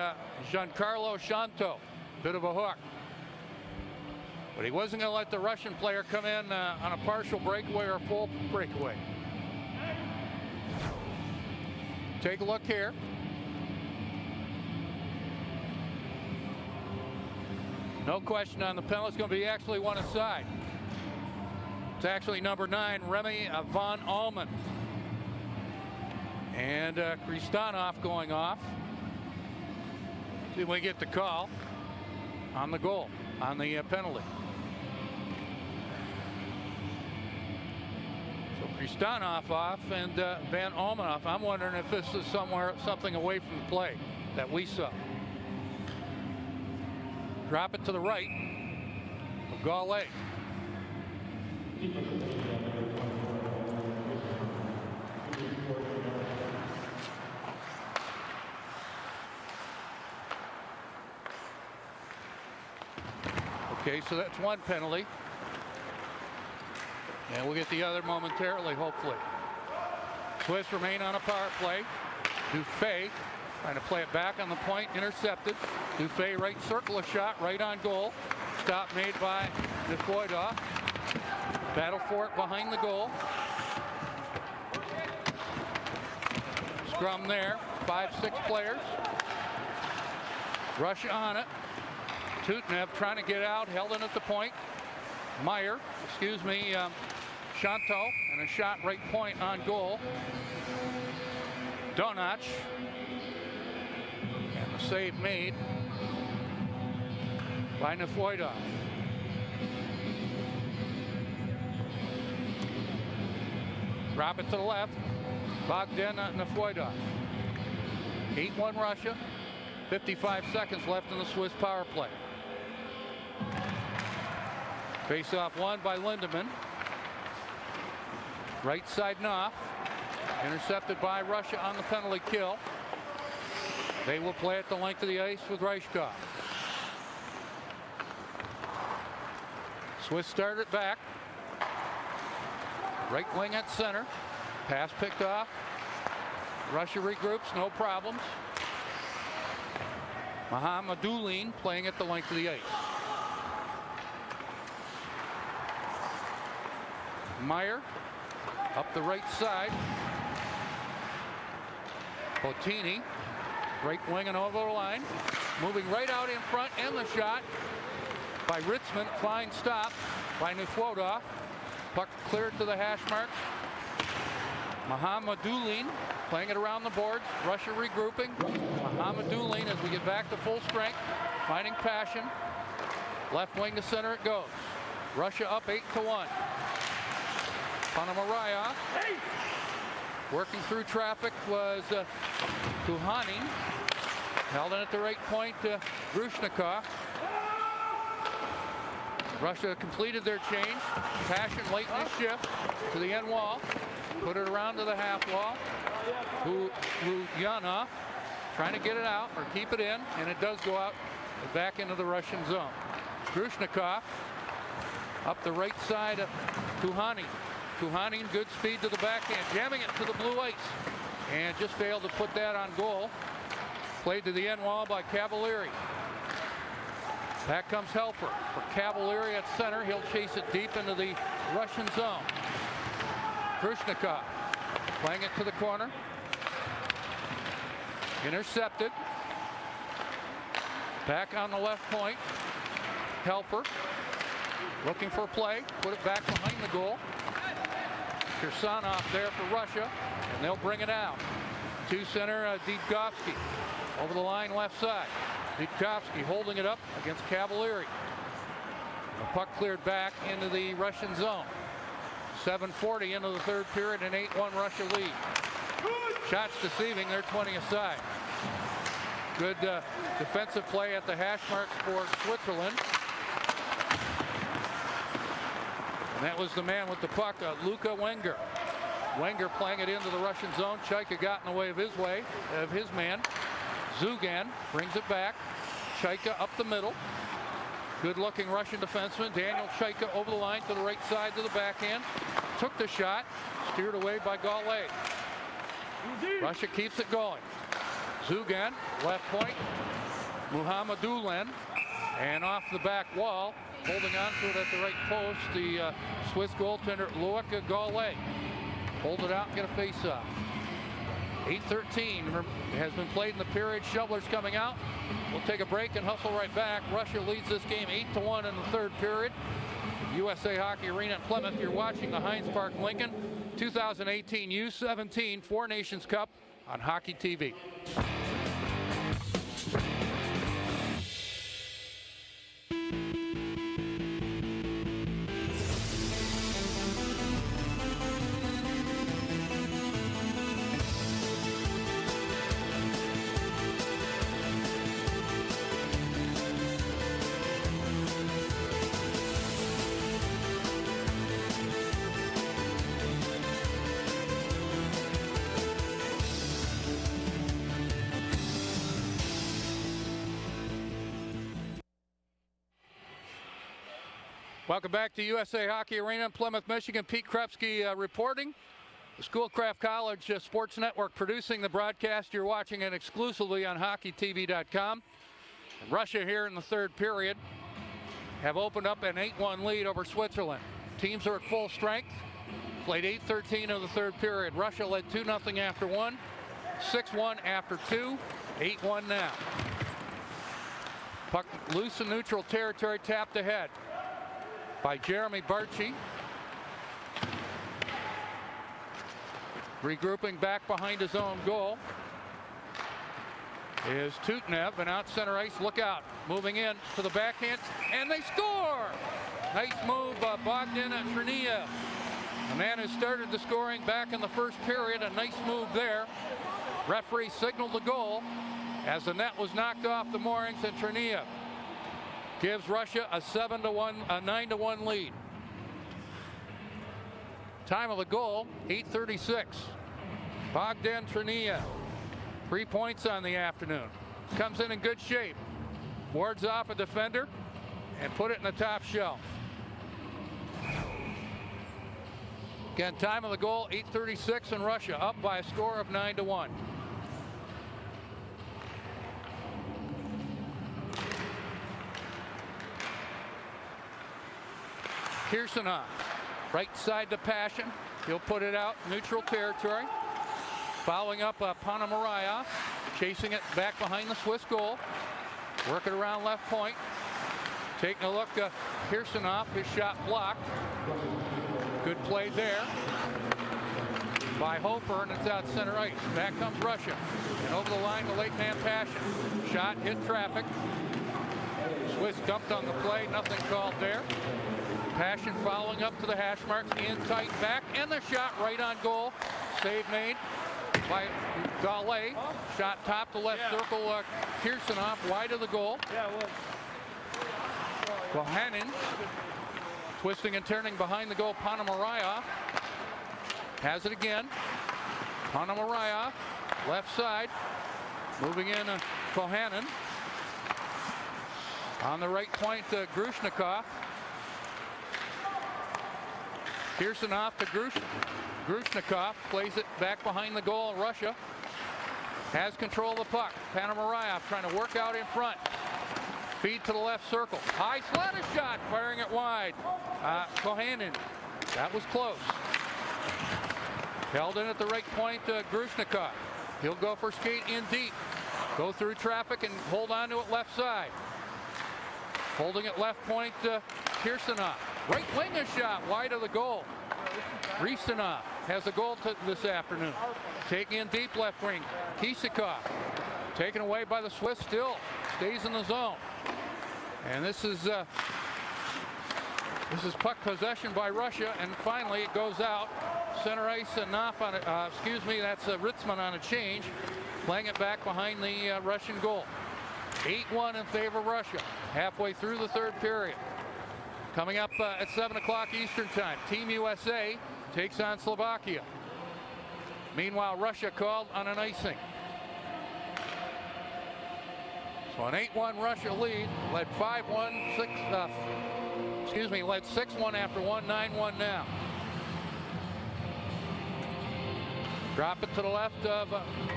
Giancarlo Shanto. Bit of a hook. But he wasn't going to let the Russian player come in on a partial breakaway or a full breakaway. Take a look here. No question on the penalty. It's going to be actually one aside. It's actually number 9, Remy von Allman. And Kristanov going off. See if we get the call on the goal, on the penalty. So Kristanov off and Van Allman off. I'm wondering if this is something away from the play that we saw. Drop it to the right of Gaulet. Okay, so that's one penalty. And we'll get the other momentarily, hopefully. Swiss remain on a power play. Dufay trying to play it back on the point, intercepted. Dufay right circle a shot, right on goal. Stop made by Nefoidov. Battle for it behind the goal. Scrum there, 5-6 players. Russia on it. Tutnev trying to get out, held in at the point. Meyer, Shanto, and a shot right point on goal. Donach, and the save made by Nefoidov. Drop it to the left, Bogdan Nefoidov. 8-1 Russia, 55 seconds left in the Swiss power play. Face-off won by Lindemann. Right side Knopf. Intercepted by Russia on the penalty kill. They will play at the length of the ice with Reichkov. Swiss start it back. Right wing at center. Pass picked off. Russia regroups, no problems. Mahamadulin playing at the length of the ice. Meyer up the right side. Bottini, right wing and over the line. Moving right out in front, and the shot by Ritzman. Fine stop by Nefoidov. Puck cleared to the hash mark. Mahamadulin playing it around the boards. Russia regrouping. Mahamadulin as we get back to full strength. Finding passion. Left wing to center it goes. Russia up 8-1. Ponomarev. Working through traffic was Kuhanin. Held in at the right point to Grushnikov. Russia completed their change. Passion late in the shift to the end wall. Put it around to the half wall. Yanov trying to get it out or keep it in, and it does go out back into the Russian zone. Grushnikov up the right side of Kuhanin. Kuhanin, good speed to the backhand, jamming it to the blue ice. And just failed to put that on goal. Played to the end wall by Cavalieri. Back comes Helfer for Cavalieri at center. He'll chase it deep into the Russian zone. Grushnikov playing it to the corner. Intercepted. Back on the left point. Helfer looking for play. Put it back behind the goal. Kirsanov there for Russia, and they'll bring it out. To center, Didkovsky over the line left side. Didkovsky holding it up against Cavalieri. The puck cleared back into the Russian zone. 7:40 into the third period, an 8-1 Russia lead. Shots deceiving, they're 20 aside. Good defensive play at the hash marks for Switzerland. And that was the man with the puck, Luka Wenger. Wenger playing it into the Russian zone. Chaika got in the way of his man. Zugan brings it back. Chaika up the middle. Good-looking Russian defenseman. Daniel Chaika over the line to the right side to the backhand. Took the shot. Steered away by Gallet. Russia keeps it going. Zugan, left point. Muhammadoulen. And off the back wall, holding on to it at the right post, the Swiss goaltender Loic Gallet. Hold it out and get a face-off. 8:13 has been played in the period. Shovelers coming out. We'll take a break and hustle right back. Russia leads this game 8-1 in the third period. USA Hockey Arena in Plymouth. You're watching the Heinz Park Lincoln 2018 U17 Four Nations Cup on Hockey TV. Welcome back to USA Hockey Arena in Plymouth, Michigan. Pete Krepsky reporting. The Schoolcraft College Sports Network producing the broadcast. You're watching it exclusively on HockeyTV.com. Russia here in the third period have opened up an 8-1 lead over Switzerland. Teams are at full strength. Played 8:13 of the third period. Russia led 2-0 after one, 6-1 after two, 8-1 now. Puck loose in neutral territory, tapped ahead by Jeremy Barchi. Regrouping back behind his own goal is Tutnev, and out center ice, look out. Moving in to the backhand, and they score! Nice move by Bogdan Triniev. The man who started the scoring back in the first period, a nice move there. Referee signaled the goal as the net was knocked off the moorings, and Triniev gives Russia a 9-1 lead. Time of the goal, 8:36. Bogdan Triniev, 3 points on the afternoon. Comes in good shape. Wards off a defender and put it in the top shelf. Again, time of the goal, 8:36, and Russia up by a score of 9-1. Kirsanov, right side to Passion. He'll put it out, neutral territory. Following up Ponomarev, chasing it back behind the Swiss goal. Working around left point. Taking a look, Kirsanov, his shot blocked. Good play there by Hofer, and it's out center ice. Back comes Russia. And over the line to late man Passion. Shot hit traffic. Swiss dumped on the play, nothing called there. Passion following up to the hash marks, in tight back, and the shot right on goal. Save made by Gallet. Shot top to left circle, Kirsanov wide of the goal. Kohanin twisting and turning behind the goal. Ponomarev has it again. Ponomarev left side, moving in Kohanin. On the right point, Grushnikov. Kirsanov to Grushnikov, plays it back behind the goal. Russia has control of the puck. Panomarayev trying to work out in front. Feed to the left circle. High slot shot, firing it wide. Kohanen, that was close. Held in at the right point, Grushnikov. He'll go for skate in deep. Go through traffic and hold on to it left side. Holding it left point, Kirsanov. Right wing a shot wide of the goal. Ristanov has a goal this afternoon. Taking in deep left wing. Kisikov taken away by the Swiss, still stays in the zone. And this is puck possession by Russia, and finally it goes out. Center ice, Knopf on it. Excuse me, that's Ritzman on a change, playing it back behind the Russian goal. 8-1 in favor of Russia. Halfway through the third period. Coming up at 7 o'clock Eastern time, Team USA takes on Slovakia. Meanwhile, Russia called on an icing. So an 8-1 Russia lead, led 5-1, led 6-1 after 1, 9-1 now. Drop it to the left of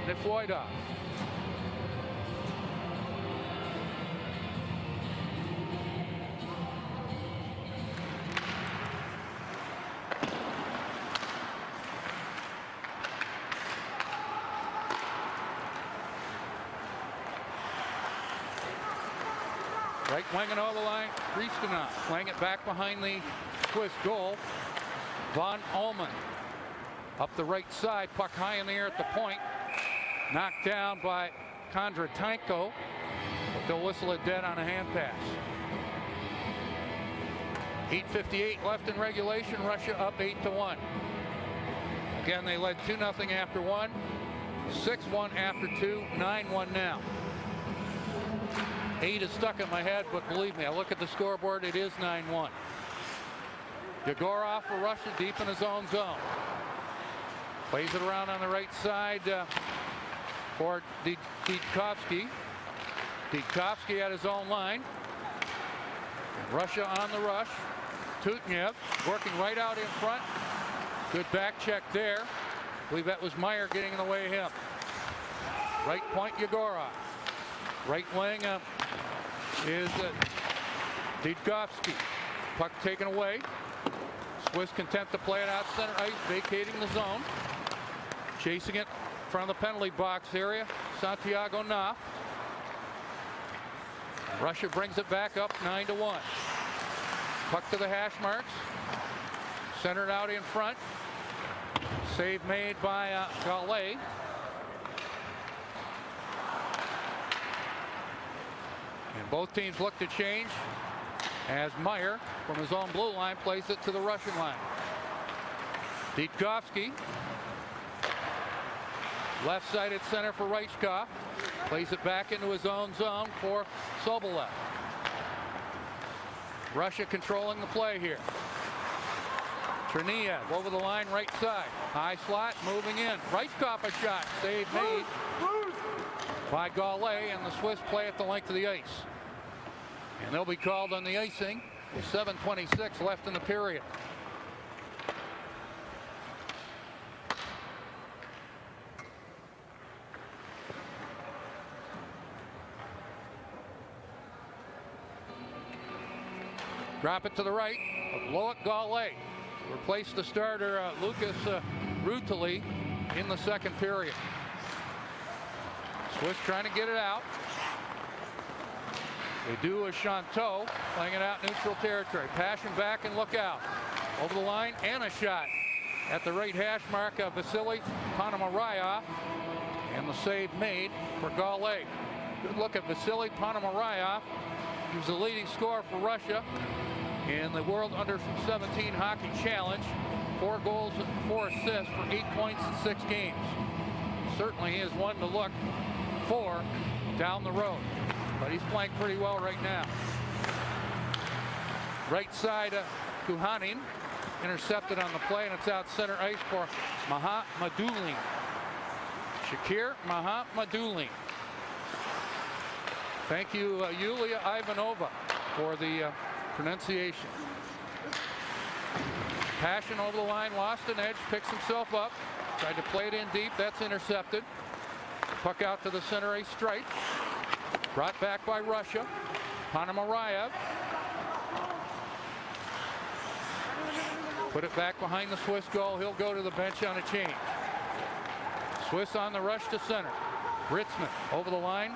Nefoidov. Right wing and over the line, Kristanov playing it back behind the Swiss goal. Von Ullmann up the right side, puck high in the air at the point. Knocked down by Kondratenko, but they'll whistle it dead on a hand pass. 8:58 left in regulation, Russia up 8-1. Again, they led 2-0 after 1, 6-1 after 2, 9-1 now. 8 is stuck in my head, but believe me, I look at the scoreboard, it is 9-1. Yegorov for Russia deep in his own zone. Plays it around on the right side for Didkovsky. Didkovsky at his own line. Russia on the rush. Tutnev working right out in front. Good back check there. I believe that was Meyer getting in the way of him. Right point, Yegorov. Right wing is Didkovsky. Puck taken away. Swiss content to play it out center ice, vacating the zone. Chasing it in front of the penalty box area, Santiago Knopf. Russia brings it back up 9-1. Puck to the hash marks. Centered out in front. Save made by Gallet. And both teams look to change as Meyer from his own blue line plays it to the Russian line. Didkovsky. Left-sided center for Reichkov. Plays it back into his own zone for Sobolev. Russia controlling the play here. Cherniev over the line right side. High slot moving in. Reichkov a shot. Save made by Gallet, and the Swiss play at the length of the ice. And they'll be called on the icing with 7:26 left in the period. Drop it to the right. Loic Gallet replaced the starter Lucas Rutili in the second period. Swiss trying to get it out. They do a Chanteau, playing it out neutral territory. Passion back and look out. Over the line and a shot at the right hash mark of Vasily Ponomarev. And the save made for Gallet. Good look at Vasily Ponomarev. He was the leading scorer for Russia in the World Under-17 Hockey Challenge. 4 goals and 4 assists for 8 points in 6 games. Certainly he is one to look for down the road. But he's playing pretty well right now. Right side, Kuhanin intercepted on the play, and it's out center ice for Mahamadulin. Shakir Mahamadulin. Thank you, Yulia Ivanova, for the pronunciation. Passion over the line, lost an edge, picks himself up. Tried to play it in deep, that's intercepted. Puck out to the center ice stripe. Brought back by Russia. Ponomarev. Put it back behind the Swiss goal. He'll go to the bench on a change. Swiss on the rush to center. Ritzman over the line.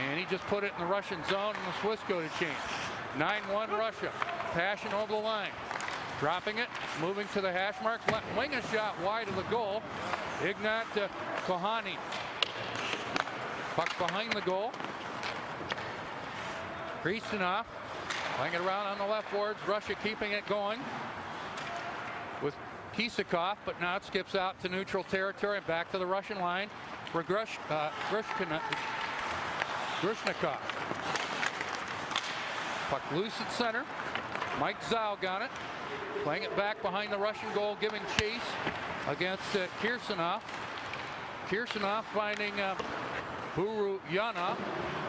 And he just put it in the Russian zone, and the Swiss go to change. 9-1 Russia. Passion over the line. Dropping it, moving to the hash marks. Left wing a shot wide of the goal. Ignat Kohani. Puck behind the goal. Kristanov playing it around on the left boards. Russia keeping it going with Kisakov, but now it skips out to neutral territory and back to the Russian line for Grushnikov. Puck loose at center. Mike Zau got it. Playing it back behind the Russian goal, giving chase against Kirsanov. Kirsanov finding Buruyanov.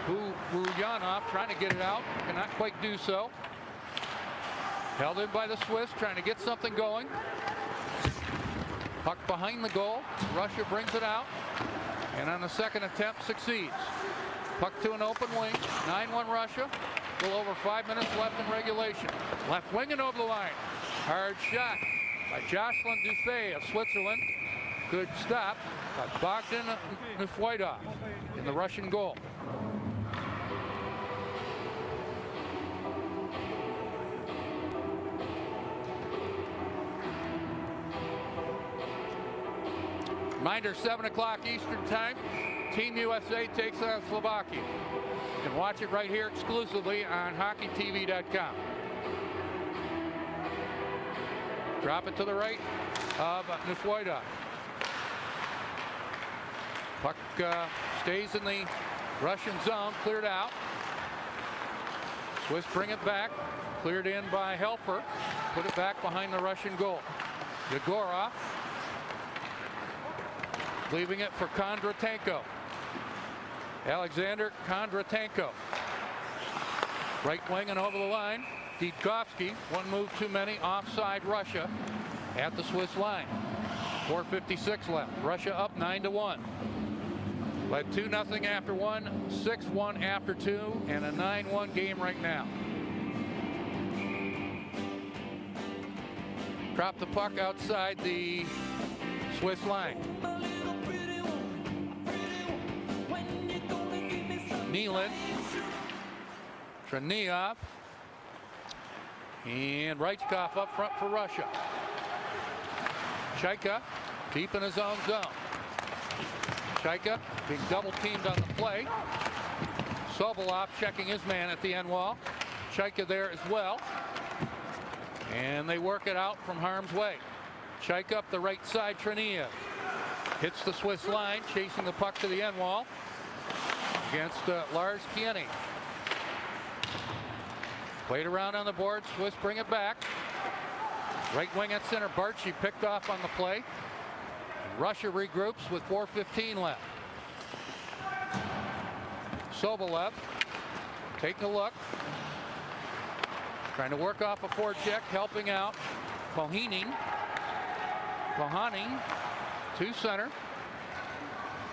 Buruyanov trying to get it out, cannot quite do so. Held in by the Swiss, trying to get something going. Puck behind the goal. Russia brings it out, and on the second attempt succeeds. Puck to an open wing. 9-1 Russia. A little over 5 minutes left in regulation. Left wing and over the line. Hard shot by Jocelyn Dufay of Switzerland. Good stop by Bogdan Nefwidov in the Russian goal. Reminder, 7 o'clock Eastern Time. Team USA takes on Slovakia. You can watch it right here exclusively on hockeytv.com. Drop it to the right of Nefwidov. Puck stays in the Russian zone, cleared out. Swiss bring it back, cleared in by Helfer. Put it back behind the Russian goal. Yegorov leaving it for Kondratenko. Alexander Kondratenko. Right wing and over the line. Didkovsky, one move too many, offside Russia at the Swiss line. 4:56 left. Russia up 9-1. Led 2-0 after one, 6-1 after two, and a 9-1 game right now. Drop the puck outside the Swiss line. Nealon, Cherniov, and Reichkov up front for Russia. Chaika deep in his own zone. Chaika being double teamed on the play. Sobolov checking his man at the end wall. Chaika there as well. And they work it out from harm's way. Chaika up the right side. Cherniov hits the Swiss line, chasing the puck to the end wall against Lars Kieni. Played around on the board. Swiss bring it back. Right wing at center. Barchi picked off on the play. Russia regroups with 4:15 left. Sobolev taking a look. Trying to work off a forecheck, helping out. Kohaning to center.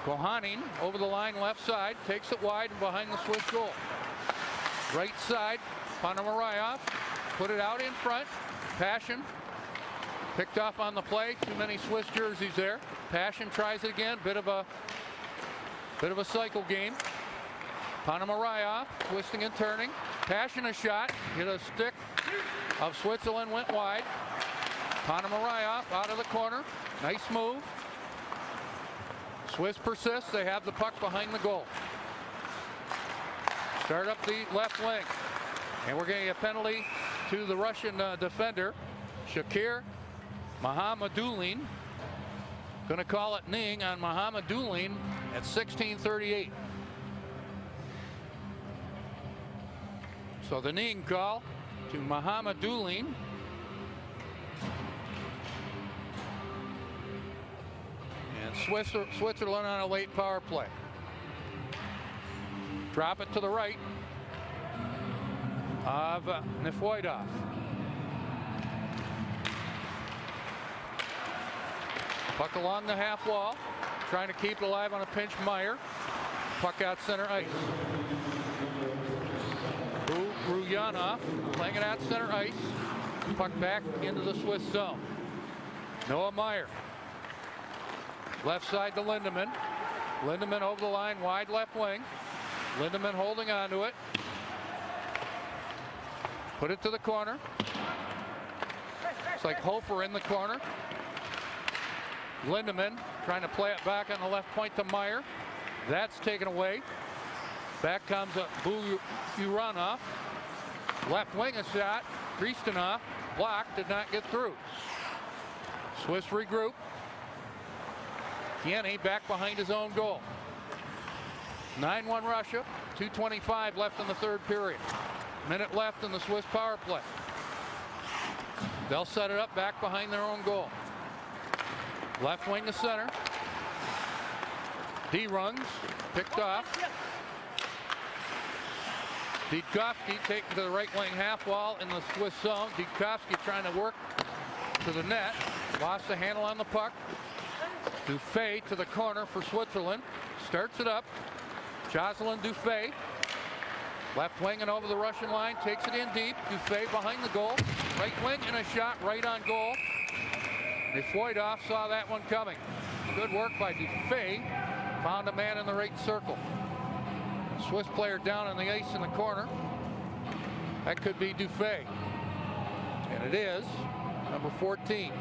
Kohaning over the line left side, takes it wide and behind the Swiss goal. Right side, Ponomarev put it out in front. Passion picked off on the play. Too many Swiss jerseys there. Passion tries it again. Bit of a cycle game. Ponomarev twisting and turning. Passion a shot. Hit a stick of Switzerland. Went wide. Ponomarev out of the corner. Nice move. Swiss persists. They have the puck behind the goal. Start up the left wing. And we're getting a penalty to the Russian defender, Shakir Mahamadulin. Going to call it kneeing on Mahamadulin at 16:38. So the kneeing call to Mahamadulin. And Switzerland on a late power play. Drop it to the right of Nefwidov. Puck along the half wall. Trying to keep it alive on a pinch. Meyer. Puck out center ice. Ruyanov playing it out center ice. Puck back into the Swiss zone. Noah Meyer. Left side to Lindemann. Lindemann over the line, wide left wing. Lindemann holding on to it. Put it to the corner. It's like Hofer in the corner. Lindemann trying to play it back on the left point to Meyer. That's taken away. Back comes Buranov. Left wing a shot. Kristenov blocked, did not get through. Swiss regroup. Kieni back behind his own goal. 9-1 Russia. 2:25 left in the third period. Minute left in the Swiss power play. They'll set it up back behind their own goal. Left wing to center. D runs. Picked off. Didkovsky taken to the right wing half wall in the Swiss zone. Didkovsky trying to work to the net. Lost the handle on the puck. Dufay to the corner for Switzerland. Starts it up. Jocelyn Dufay. Left wing and over the Russian line. Takes it in deep. Dufay behind the goal. Right wing and a shot right on goal. Nefoidov saw that one coming. Good work by Dufay. Found a man in the right circle. Swiss player down on the ice in the corner. That could be Dufay. And it is number 14.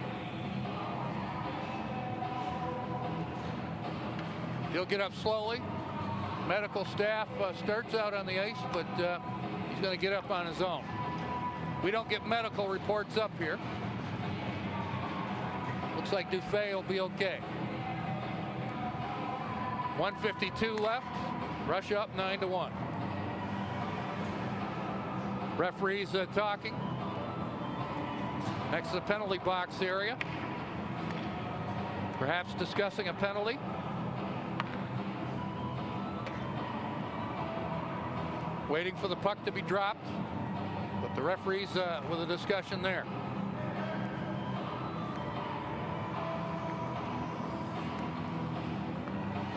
He'll get up slowly. Medical staff starts out on the ice, but he's going to get up on his own. We don't get medical reports up here. Looks like Dufay will be okay. 1:52 left. Russia up 9-1. Referees talking next to the penalty box area. Perhaps discussing a penalty. Waiting for the puck to be dropped, but the referees with a discussion there.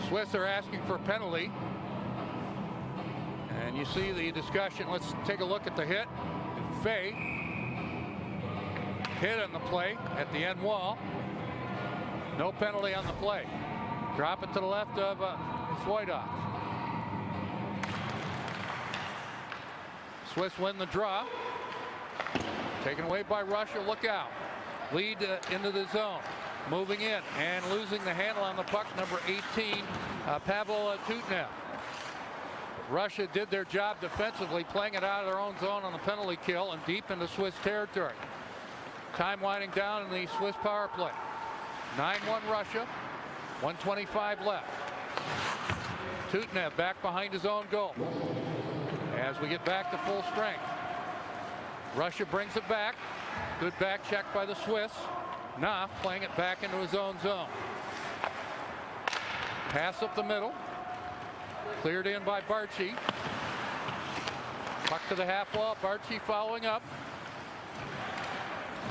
Swiss are asking for a penalty. And you see the discussion. Let's take a look at the hit. Fay hit on the play at the end wall. No penalty on the play. Drop it to the left of Nefoidov. Swiss win the draw. Taken away by Russia. Look out. Lead into the zone. Moving in and losing the handle on the puck. Number 18, Pavel Tutnev. Russia did their job defensively, playing it out of their own zone on the penalty kill and deep into Swiss territory. Time winding down in the Swiss power play. 9-1 Russia. 1:25 left. Tutnev back behind his own goal. As we get back to full strength. Russia brings it back. Good back check by the Swiss. Knopf playing it back into his own zone. Pass up the middle. Cleared in by Barchi. Puck to the half wall. Barchi following up.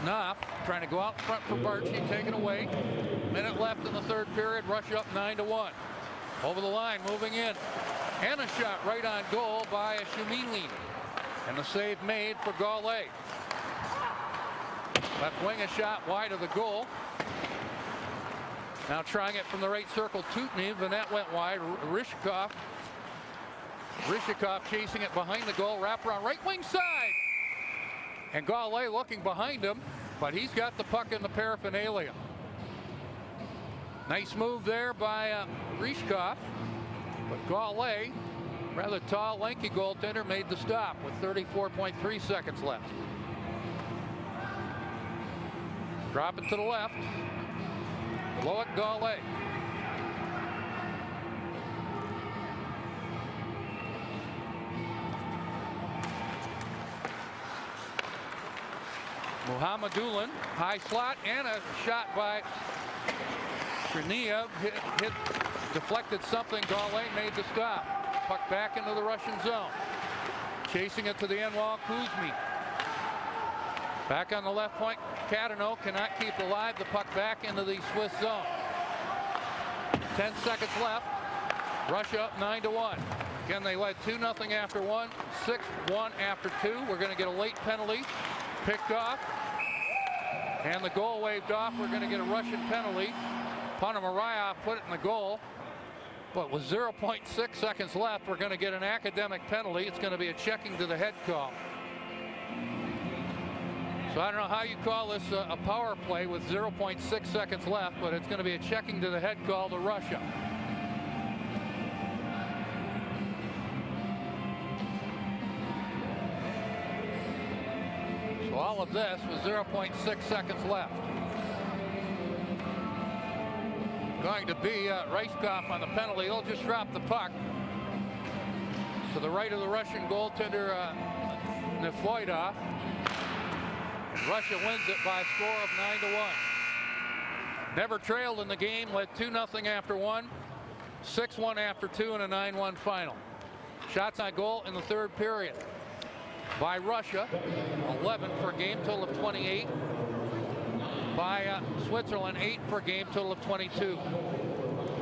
Knopf trying to go out front for Barchi. Taken away. Minute left in the third period. Russia up 9-1. Over the line. Moving in. And a shot right on goal by Shumilin. And the save made for Gaulet. Left wing a shot wide of the goal. Now trying it from the right circle. Tutnev, and that went wide. Rishikov chasing it behind the goal. Wrap around right wing side. And Gaulet looking behind him, but he's got the puck in the paraphernalia. Nice move there by Rishikov. But Gaulet, rather tall, lanky goaltender, made the stop with 34.3 seconds left. Drop it to the left. Loic Gaulet. Muhammadulin, high slot, and a shot by Cherniev. Hit, deflected something. Gaulet made the stop. Puck back into the Russian zone. Chasing it to the end wall, Kuzmi. Back on the left point, Cadeno cannot keep alive the puck back into the Swiss zone. 10 seconds left. Russia up 9-1. Again, they led 2-0 after 1, 6-1 after 2. We're going to get a late penalty picked off, and the goal waved off. We're going to get a Russian penalty. Ponomarev put it in the goal, but with 0.6 seconds left, we're going to get an academic penalty. It's going to be a checking to the head call. So I don't know how you call this a power play with 0.6 seconds left, but it's going to be a checking to the head call to Russia. So all of this with 0.6 seconds left. Going to be Reiskov on the penalty. He'll just drop the puck to the right of the Russian goaltender, Nefoidov. Russia wins it by a score of 9-1. Never trailed in the game, led 2-0 after 1, 6-1 after 2, and a 9-1 final. Shots on goal in the third period by Russia, 11 per game, total of 28. By Switzerland, 8 per game, total of 22.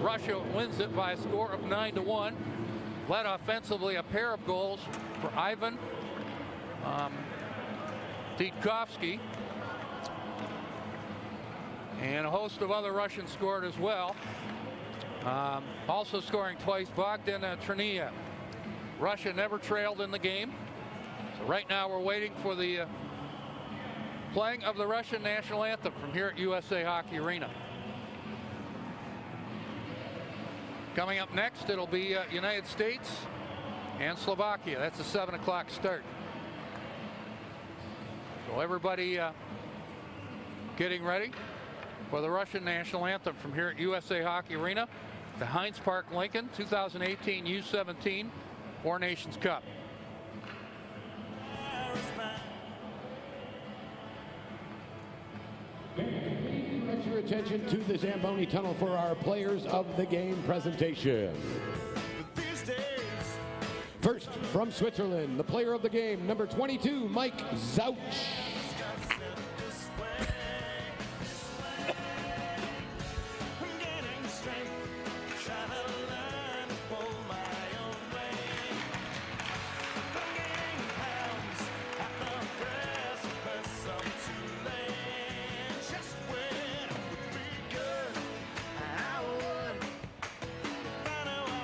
Russia wins it by a score of 9-1. Led offensively a pair of goals for Ivan Ditkovsky, and a host of other Russians scored as well. Also scoring twice, Bogdan Trinia. Russia never trailed in the game. So right now we're waiting for the playing of the Russian national anthem from here at USA Hockey Arena. Coming up next, it'll be United States and Slovakia. That's a 7 o'clock start. So everybody getting ready for the Russian national anthem from here at USA Hockey Arena, the Heinz Park Lincoln 2018 U17 Four Nations Cup. Direct your attention to the Zamboni Tunnel for our players of the game presentation. First, from Switzerland, the player of the game, number 22, Mike Zouch.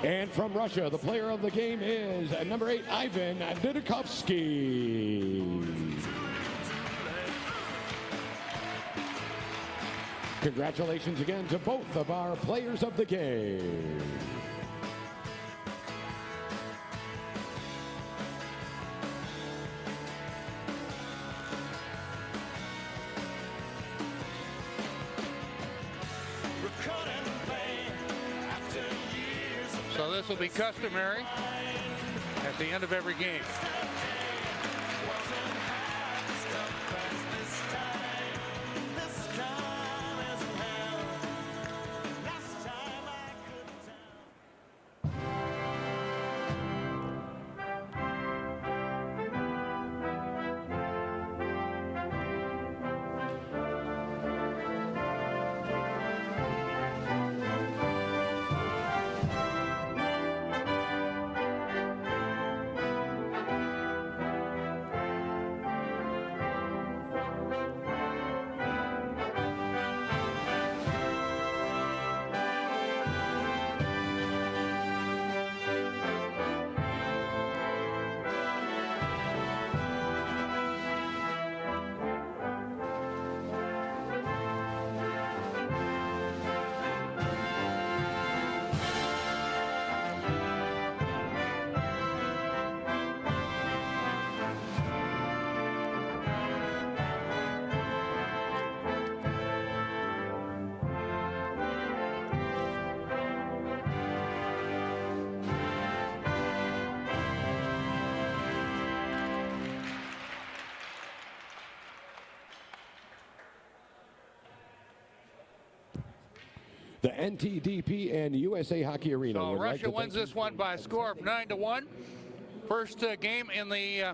And from Russia, the player of the game is number 8, Ivan Ditkovsky. Congratulations again to both of our players of the game. So this will be customary at the end of every game. The NTDP and USA Hockey Arena. So Russia wins this one by a score of 9-1. First game in the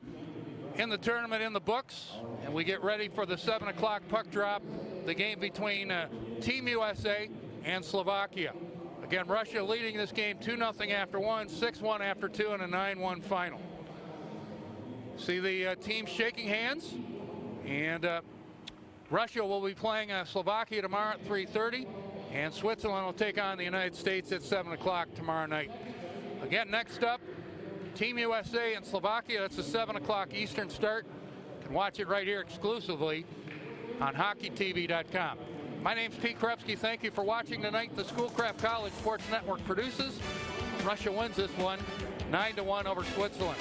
tournament in the books, and we get ready for the 7 o'clock puck drop, the game between Team USA and Slovakia. Again, Again, Russia leading this game 2-0 after 1, 6-1 after 2, and a 9-1 final. See the teams shaking hands, and Russia will be playing Slovakia tomorrow at 3:30, and Switzerland will take on the United States at 7 o'clock tomorrow night. Again, next up, Team USA and Slovakia. That's a 7 o'clock Eastern start. You can watch it right here exclusively on HockeyTV.com. My name's Pete Krepsky. Thank you for watching tonight. The Schoolcraft College Sports Network produces. Russia wins this one 9-1 over Switzerland.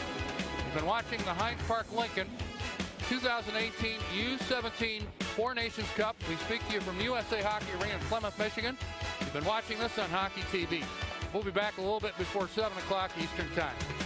You've been watching the Heinz Park Lincoln 2018 U17 Four Nations Cup. We speak to you from USA Hockey Arena in Plymouth, Michigan. You've been watching this on Hockey TV. We'll be back a little bit before 7 o'clock Eastern Time.